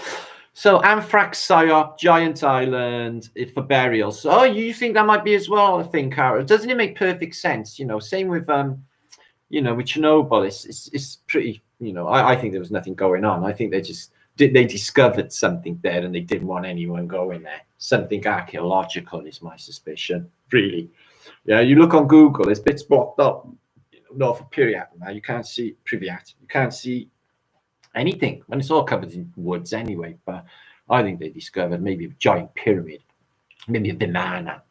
So Anthrax psyop, Giant Island, for burials. Oh, you think that might be as well? I think, Carol. Doesn't it make perfect sense? You know, same with you know, with Chernobyl. It's pretty. You know, I think there was nothing going on. I think they discovered something there, and they didn't want anyone going there. Something archaeological is my suspicion. Really, yeah. You look on Google, there's bits blocked up. You know, north of Pripyat now. You can't see Pripyat. You can't see anything, and it's all covered in woods anyway. But I think they discovered maybe a giant pyramid, maybe a banana,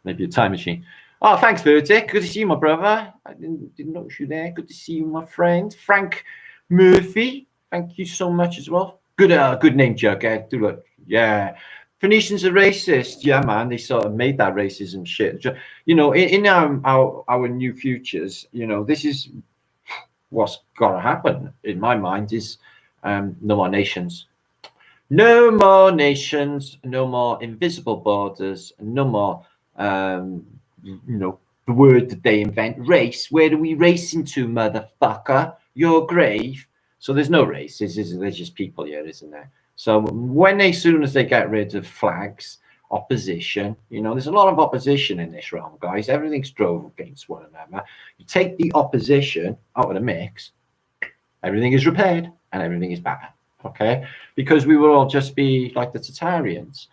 maybe a time machine. Oh, thanks, Vertic. Good to see you, my brother. I didn't notice you there. Good to see you, my friend. Frank Murphy, thank you so much as well. Good name, Jughead. Do look, yeah. Phoenicians are racist. Yeah, man. They sort of made that racism shit. You know, in our new futures, you know, this is what's got to happen in my mind is no more nations, no more nations, no more invisible borders, no more you know, the word that they invent, race. Where do we race into, motherfucker? Your grave. So there's no races, there's just people here, isn't there? So as soon as they get rid of flags, opposition, you know, there's a lot of opposition in this realm, guys. Everything's drove against one another. You take the opposition out of the mix, everything is repaired and everything is better. Okay, because we will all just be like the Tartarians,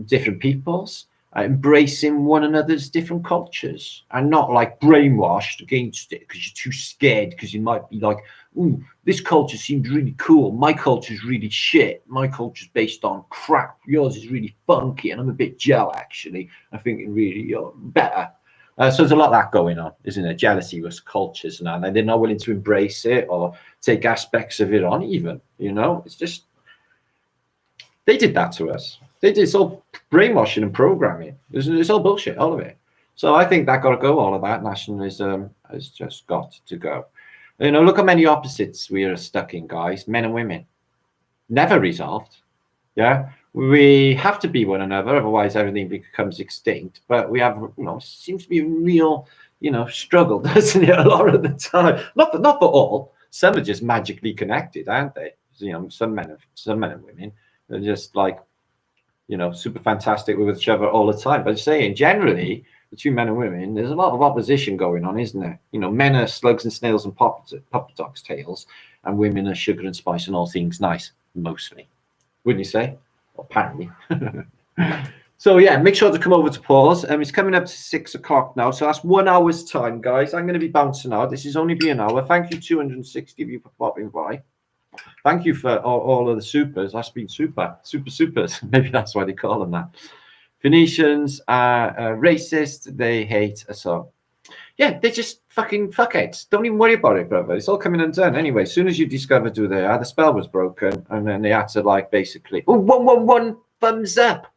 different peoples, embracing one another's different cultures and not like brainwashed against it because you're too scared, because you might be like, ooh, this culture seems really cool, my culture's really shit, my culture's based on crap, yours is really funky, and I'm a bit gel actually, I think it really, you're better. So there's a lot of that going on, isn't there? Jealousy with cultures now, and they're not willing to embrace it or take aspects of it on even, you know. It's just, they did that to us. They did. It's all brainwashing and programming. It's all bullshit, all of it. So I think that got to go. All of that nationalism has just got to go. You know, look how many opposites we are stuck in, guys. Men and women, never resolved. Yeah, we have to be one another, otherwise everything becomes extinct. But we have, you know, seems to be a real, you know, struggle, doesn't it? A lot of the time. Not for all. Some are just magically connected, aren't they? You know, some men and women are just like, you know, super fantastic with each other all the time. But saying generally, between men and women, there's a lot of opposition going on, isn't there? You know, men are slugs and snails and puppet dogs' tails, and women are sugar and spice and all things nice, mostly. Wouldn't you say? Well, apparently. So yeah, make sure to come over to Paul's. It's coming up to 6 o'clock now, so that's 1 hour's time, guys. I'm going to be bouncing out. This is only be an hour. Thank you, 260 of you for popping by. Thank you for all of the supers. That's been supers. Maybe that's why they call them that. Phoenicians are racist. They hate us all. Yeah, they're just fucking fuckheads. Don't even worry about it, brother. It's all coming undone anyway. As soon as you discovered who they are, the spell was broken, and then they had to like basically, oh, 111 thumbs up.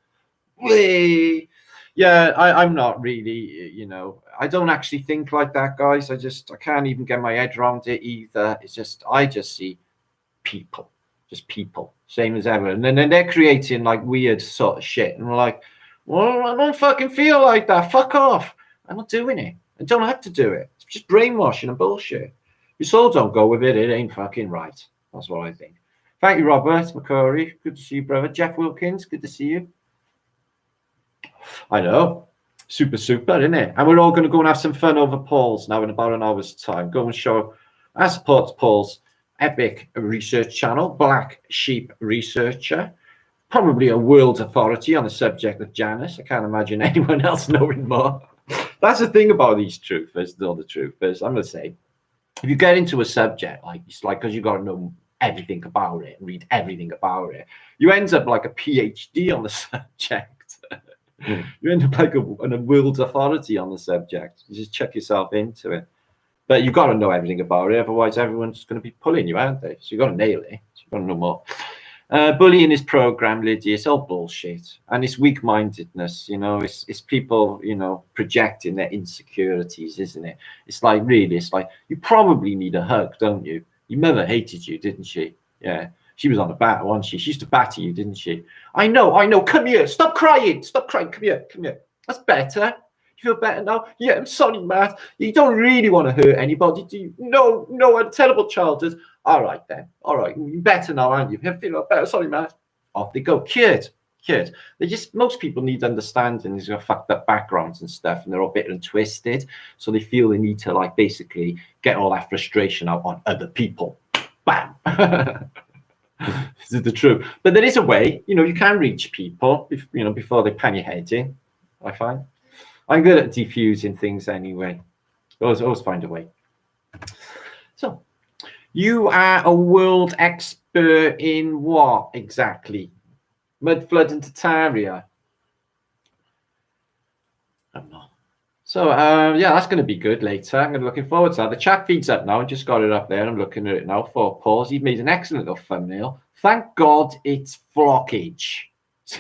Whee! Yeah, I'm not really, you know, I don't actually think like that, guys. I can't even get my head around it either. It's just, I just see people, just people, same as ever. And then they're creating like weird sort of shit. And we're like, well, I don't fucking feel like that. Fuck off. I'm not doing it. I don't have to do it. It's just brainwashing and bullshit. Your soul don't go with it. It ain't fucking right. That's what I think. Thank you, Robert McCurry. Good to see you, brother. Jeff Wilkins, good to see you. I know. Super, isn't it? And we're all going to go and have some fun over Paul's now in about an hour's time. Go and show, I support Paul's epic research channel, Black Sheep Researcher. Probably a world authority on the subject of Janus. I can't imagine anyone else knowing more. That's the thing about these truthers, all the truthers. I'm going to say, if you get into a subject, like it's like because you got to know everything about it, read everything about it, you end up like a PhD on the subject. You end up like a world authority on the subject. You just check yourself into it. But you've got to know everything about it, otherwise everyone's going to be pulling you, aren't they? So you've got to nail it. So you've got to know more. Bullying is program, Lydia. It's all bullshit. And it's weak-mindedness, you know. It's people, you know, projecting their insecurities, isn't it? It's like, really, it's like, you probably need a hug, don't you? Your mother hated you, didn't she? Yeah. She was on the bat, wasn't she? She used to batter you, didn't she? I know. Come here. Stop crying. Come here. That's better. You feel better now? Yeah, I'm sorry, Matt. You don't really want to hurt anybody, do you? No, a terrible childhood. All right, then. All right. You're better now, aren't you? You feel better. Sorry, Matt. Off they go. Cured. They just, most people need understanding. They've got fucked up backgrounds and stuff, and they're all bitter and twisted. So they feel they need to, like, basically get all that frustration out on other people. Bam. This is the truth. But there is a way, you know, you can reach people, you know, before they pan your head in, I find. I'm good at diffusing things anyway. Always find a way. So, you are a world expert in what exactly? Mud, flood, and Tartaria? I don't know. So, yeah, that's going to be good later. I'm looking forward to that. The chat feed's up now. I just got it up there. I'm looking at it now for Paul's. He made an excellent little thumbnail. Thank God it's flockage.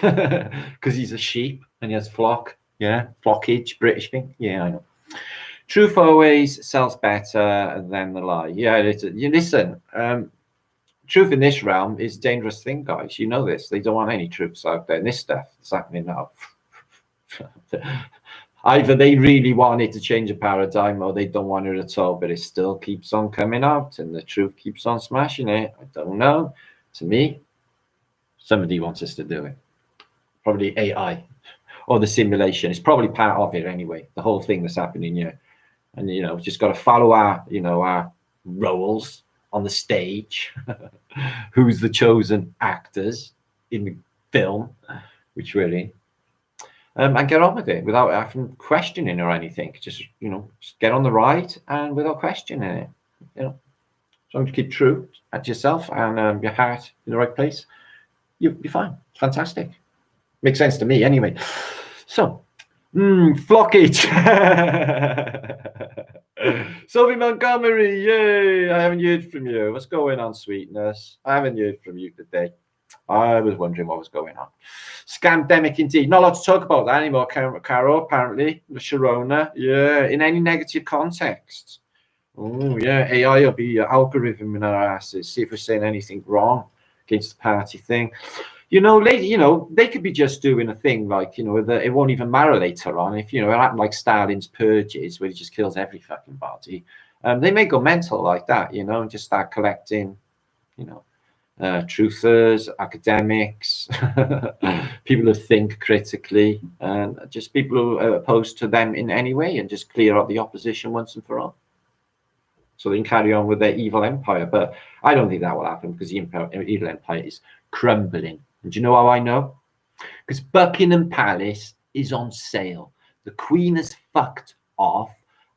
Because he's a sheep and he has flock. Yeah, flockage, British thing. Yeah, I know. Truth always sells better than the lie. Yeah, you listen. Truth in this realm is a dangerous thing, guys. You know this. They don't want any truths out there. And this stuff that's happening now. Either they really want it to change a paradigm or they don't want it at all, but it still keeps on coming out and the truth keeps on smashing it. I don't know. To me, somebody wants us to do it. Probably AI or the simulation. It's probably part of it anyway, the whole thing that's happening here. And, you know, just got to follow our, you know, our roles on the stage. Who's the chosen actors in the film, which we're in. And get on with it without having questioning or anything. Just, you know, just get on the ride and without questioning it. You know, as long as you keep true at yourself and your heart in the right place, you'll be fine. It's fantastic. Makes sense to me anyway. So, flockage. Sophie Montgomery, yay! I haven't heard from you. What's going on, sweetness? I haven't heard from you today. I was wondering what was going on. Scamdemic indeed. Not a lot to talk about that anymore, Carol, apparently. The Sharona, yeah, in any negative context. Oh, yeah, AI will be an algorithm in our asses. See if we're saying anything wrong against the party thing. You know, they could be just doing a thing like, you know, it won't even matter later on. If, you know, it happened like Stalin's purges where he just kills every fucking body. They may go mental like that, you know, and just start collecting, you know, truthers, academics, people who think critically, and just people who are opposed to them in any way, and just clear out the opposition once and for all, so they can carry on with their evil empire. But I don't think that will happen, because the evil empire is crumbling. And do you know how I know? Because Buckingham Palace is on sale. The Queen has fucked off,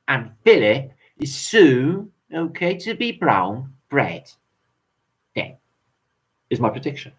and Philip is soon, okay, to be brown bread. Yeah, is my prediction.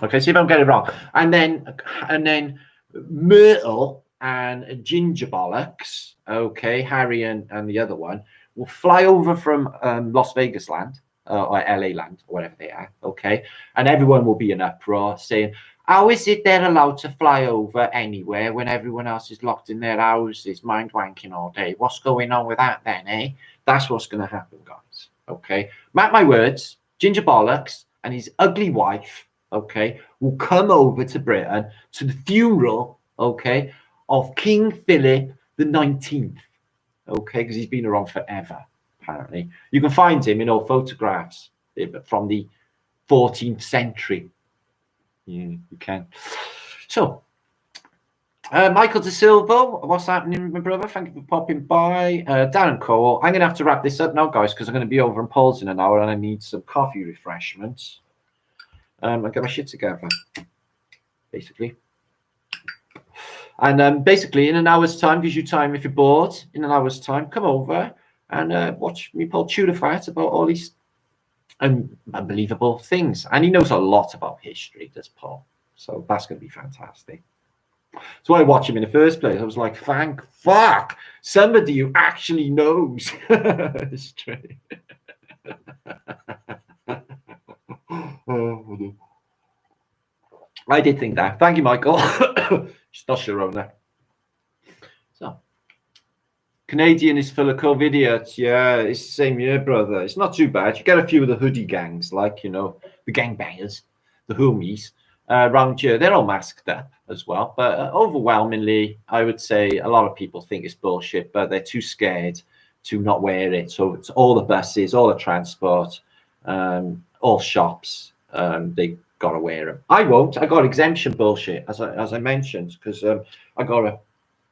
Okay, see if I don't get it wrong. And then Myrtle and Ginger Bollocks, okay, Harry and the other one, will fly over from Las Vegas land, or LA land, or whatever they are, okay, and everyone will be in uproar saying, how is it they're allowed to fly over anywhere when everyone else is locked in their houses, mind wanking all day? What's going on with that then, eh? That's what's going to happen, guys, okay? Mark my words, Ginger Bollocks and his ugly wife, okay, will come over to Britain to the funeral, okay, of King Philip the 19th, okay, because he's been around forever, apparently. You can find him in old photographs from the 14th century. Yeah, you can. So, Michael De Silva, what's happening, my brother? Thank you for popping by. Darren Cole, I'm going to have to wrap this up now, guys, because I'm going to be over in Paul's in an hour and I need some coffee refreshments. I'll get my shit together, basically. And basically, in an hour's time, gives you time if you're bored. In an hour's time, come over and watch me, Paul, chew the fat about all these unbelievable things. And he knows a lot about history, does Paul. So that's going to be fantastic. So I watched him in the first place. I was like, thank fuck, somebody who actually knows history. I did think that. Thank you, Michael. Sharona. So, Canadian is full of COVID idiots. Yeah, it's the same year, brother. It's not too bad. You get a few of the hoodie gangs, like, you know, the gangbangers, the homies around here. They're all masked up as well. But overwhelmingly, I would say a lot of people think it's bullshit, but they're too scared to not wear it. So it's all the buses, all the transport, all shops. They gotta wear them. I won't. I got exemption bullshit, as I mentioned, because I got a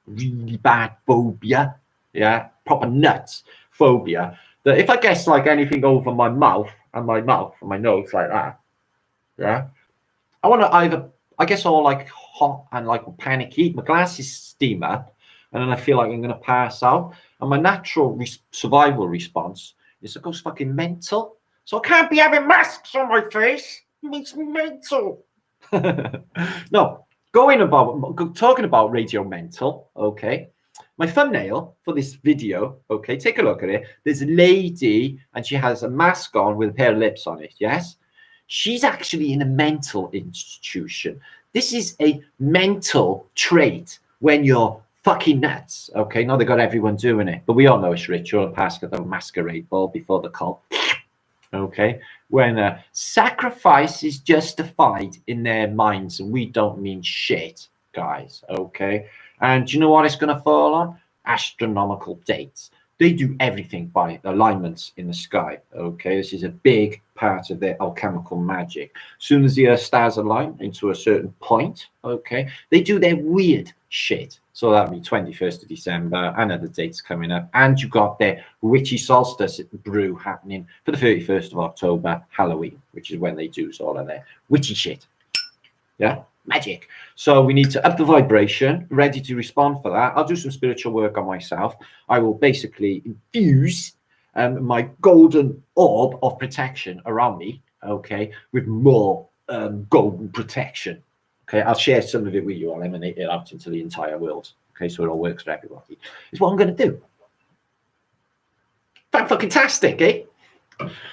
really bad phobia, yeah, proper nuts phobia, that if I guess like anything over my mouth and my nose like that, yeah, I want to either, I guess, all like hot and like panicky, my glasses steam up, and then I feel like I'm gonna pass out, and my natural survival response is to go fucking mental. So I can't be having masks on my face. It makes me mental. No, talking about radio mental, okay. My thumbnail for this video, okay, take a look at it. There's a lady and she has a mask on with a pair of lips on it, yes? She's actually in a mental institution. This is a mental trait when you're fucking nuts, okay? Now they got everyone doing it, but we all know it's ritual and Pascal the masquerade ball before the cult. Okay, when sacrifice is justified in their minds, and we don't mean shit, guys. Okay, and do you know what it's going to fall on? Astronomical dates. They do everything by alignments in the sky. Okay, this is a big part of their alchemical magic. As soon as the Earth stars align into a certain point, okay, they do their weird shit. So that'll be 21st of December, and other dates coming up. And you got their witchy solstice brew happening for the 31st of October, Halloween, which is when they do all of their witchy shit. Yeah, magic. So we need to up the vibration, ready to respond for that. I'll do some spiritual work on myself. I will basically infuse my golden orb of protection around me, okay, with more golden protection. Okay, I'll share some of it with you. I'll emanate it out into the entire world. Okay, so it all works for everybody. It's what I'm going to do. Fantastic, eh?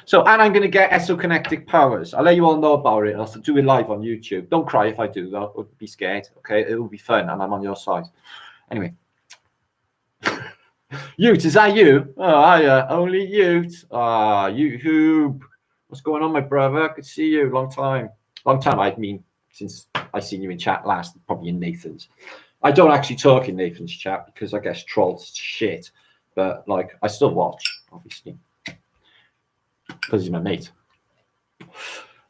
So, and I'm going to get esokinetic powers. I'll let you all know about it. I'll do it live on YouTube. Don't cry if I do, though. Don't be scared. Okay, it will be fun, and I'm on your side. Anyway. Ute, is that you? Oh, hiya. Only Ute. Ah, YouTube. What's going on, my brother? Good to see you. Long time. Long time, I mean, since I seen you in chat last, probably in Nathan's. I don't actually talk in Nathan's chat because I guess trolls shit. But, like, I still watch, obviously. Because he's my mate.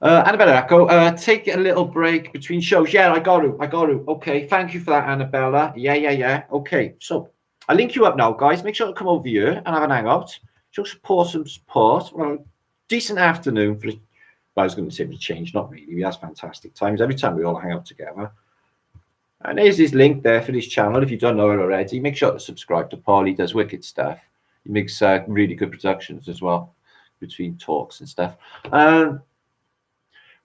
Annabella Echo, take a little break between shows. Yeah, I got to. Okay, thank you for that, Annabella. Yeah. Okay, so I'll link you up now, guys. Make sure to come over here and have an hangout. Show some support. Well, decent afternoon for. I was going to say we changed, not really. We have fantastic times every time we all hang out together. And there's this link there for this channel. If you don't know it already, make sure to subscribe to Paul. He does wicked stuff. He makes really good productions as well, between talks and stuff.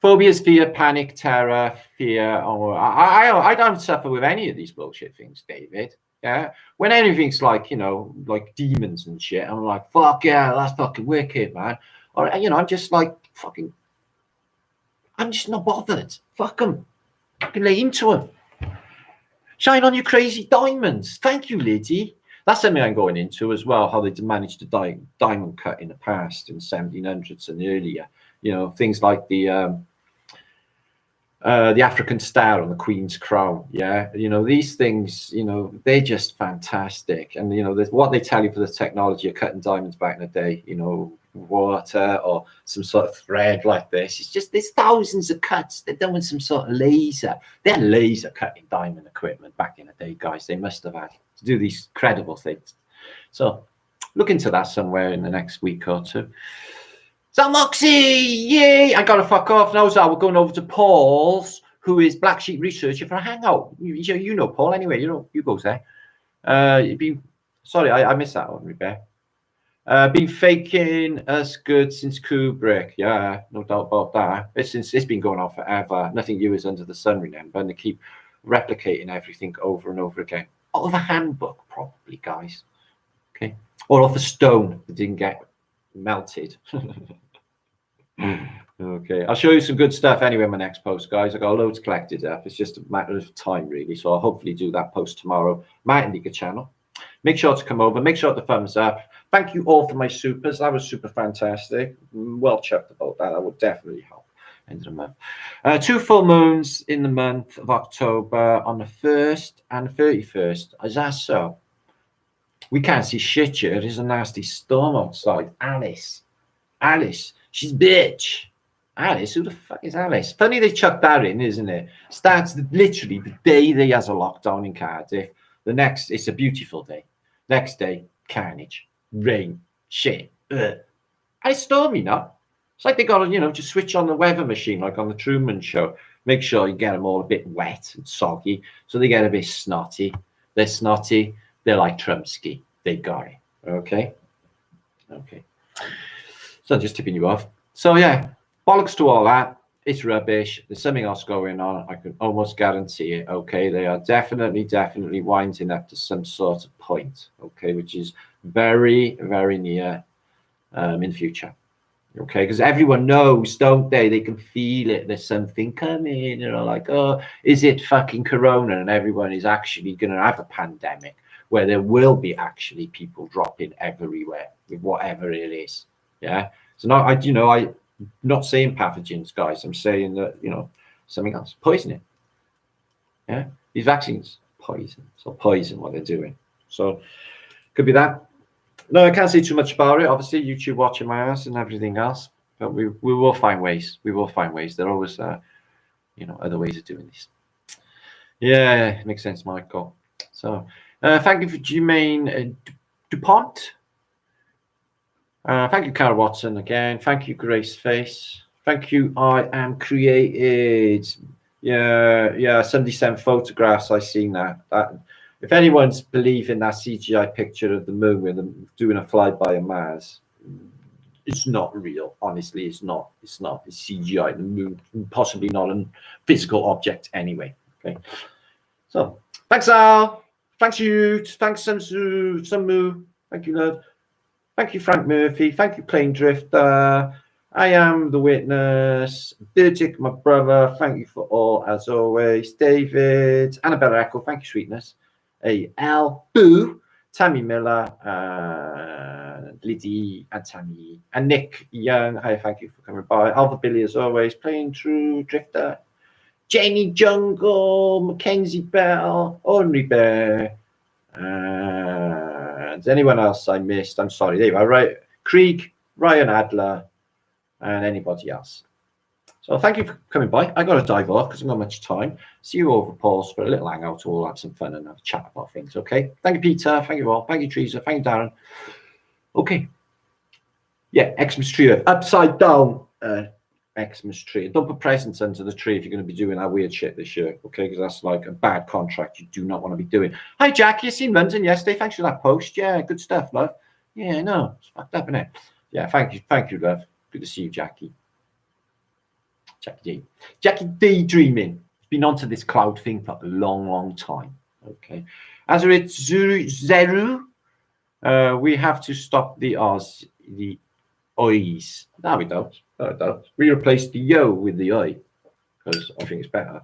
Phobias, fear, panic, terror, fear. Or I don't suffer with any of these bullshit things, David. Yeah. When anything's like, like demons and shit, I'm like, fuck yeah, that's fucking wicked, man. Or, I'm just like, fucking, I'm just not bothered. Fuck them. I can lay into them. Shine on your crazy diamonds. Thank you, Liedtke. That's something I'm going into as well, how they managed to diamond cut in the past, in 1700s and earlier. Things like the African star on the Queen's crown. Yeah, these things, they're just fantastic. And what they tell you for the technology of cutting diamonds back in the day, water or some sort of thread like this. It's just, there's thousands of cuts. They're done with some sort of laser. They're laser cutting diamond equipment back in the day, guys. They must have had to do these credible things. So look into that somewhere in the next week or two. So Moxie, yay! I gotta fuck off now. So we're going over to Paul's, who is Black Sheep researcher for a hangout. You know Paul anyway. You go there. Sorry, I missed that one, Rebecca. Been faking us good since Kubrick. Yeah, no doubt about that. It's been going on forever. Nothing new is under the sun, remember? And they keep replicating everything over and over again. Out of a handbook, probably, guys. Okay, or off a stone that didn't get melted. Okay, I'll show you some good stuff anyway in my next post, guys. I got loads collected up. It's just a matter of time, really. So I'll hopefully do that post tomorrow. Martin Liedtke channel. Make sure to come over. Make sure to thumbs up. Thank you all for my supers. That was super fantastic. Well chuffed about that. That would definitely help end of the month. 2 full moons in the month of October on the 1st and 31st. Is that so? We can't see shit here. There's a nasty storm outside. Alice, she's bitch. Alice, who the fuck is Alice? Funny they chucked that in, isn't it? Starts literally the day they has a lockdown in Cardiff. The next, it's a beautiful day. Next day, carnage, rain, shit. And it's stormy now. It's like they got to, just switch on the weather machine, like on the Truman Show. Make sure you get them all a bit wet and soggy, so they get a bit snotty. They're snotty. They're like Trumpsky. They got it. Okay. So just tipping you off. So yeah, bollocks to all that. It's rubbish. There's something else going on. I can almost guarantee it. Okay, they are definitely winding up to some sort of point. Okay, which is very, very near in the future. Okay, because everyone knows, don't they? They can feel it. There's something coming. Like, oh, is it fucking Corona? And everyone is actually going to have a pandemic where there will be actually people dropping everywhere with whatever it is. Yeah. So now I'm not saying pathogens, guys. I'm saying that, something else. Poisoning. Yeah. These vaccines, poison. So poison what they're doing. So could be that. No, I can't say too much about it. Obviously, YouTube watching my ass and everything else. But we will find ways. We will find ways. There are always, other ways of doing this. Yeah, makes sense, Michael. So thank you for Jermaine DuPont. Thank you, Carol Watson, again. Thank you, Grace Face. Thank you, I am created. Yeah, 77 photographs. I seen that. If anyone's believing that CGI picture of the moon with them doing a flyby of Mars, it's not real. Honestly, it's not. It's CGI. The moon, possibly not a physical object anyway. Okay. So thanks, Al. Thanks you. Thanks, Samu. Thank you, love. Thank you, Frank Murphy. Thank you, Plane Drifter. I am the witness. Liedtke, my brother. Thank you for all, as always. David. Annabella Echo. Thank you, sweetness. Al Boo. Tammy Miller. Liddy and Tammy. And Nick Young. Hi, thank you for coming by. Alpha Billy, as always. Playing True Drifter. Jenny Jungle. Mackenzie Bell. Ordinary Bear. And anyone else I missed, I'm sorry. There you are, right? Krieg, Ryan Adler, and anybody else. So thank you for coming by. I got to dive off because I've not much time. See you over, Paul's, for a little hangout. We'll have some fun and have a chat about things. Okay. Thank you, Peter. Thank you all. Thank you, Teresa. Thank you, Darren. Okay. Yeah, Xmas tree, upside down Xmas tree. Don't put presents under the tree if you're going to be doing that weird shit this year, okay? Because that's like a bad contract you do not want to be doing. Hi, Jackie. You seen London yesterday? Thanks for that post. Yeah, good stuff, love. Yeah, I know. It's fucked up, isn't it? Yeah, thank you, love. Good to see you, Jackie. Jackie D. Jackie Daydreaming. Been onto this cloud thing for a long, long time. Okay. As it's Zeru, we have to stop the R's, the I's. No, we don't. No, we don't. We replace the yo with the I because I think it's better.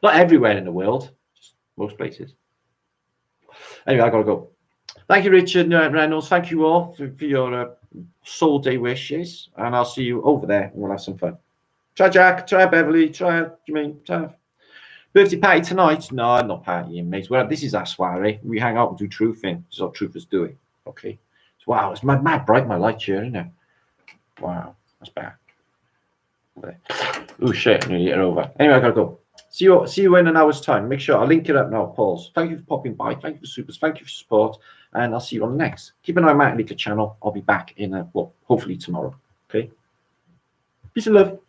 Not everywhere in the world, just most places. Anyway, I gotta go. Thank you, Richard Reynolds. Thank you all for your Soul Day wishes, and I'll see you over there and we'll have some fun. Try Jack, try Beverly, try Jermaine, try. Birthday party tonight? No, I'm not partying, mate. Well, this is our soiree. We hang out and do truthing. This is what truthers doing. Okay. So, wow, it's mad bright, my light here, isn't it? Wow, that's bad. Oh shit, nearly get over. Anyway, I gotta go. See you in an hour's time. Make sure I link it up now, Pauls. Thank you for popping by. Thank you for supers. Thank you for support, and I'll see you on the next. Keep an eye on my Liedtke channel. I'll be back in hopefully tomorrow. Okay. Peace and love.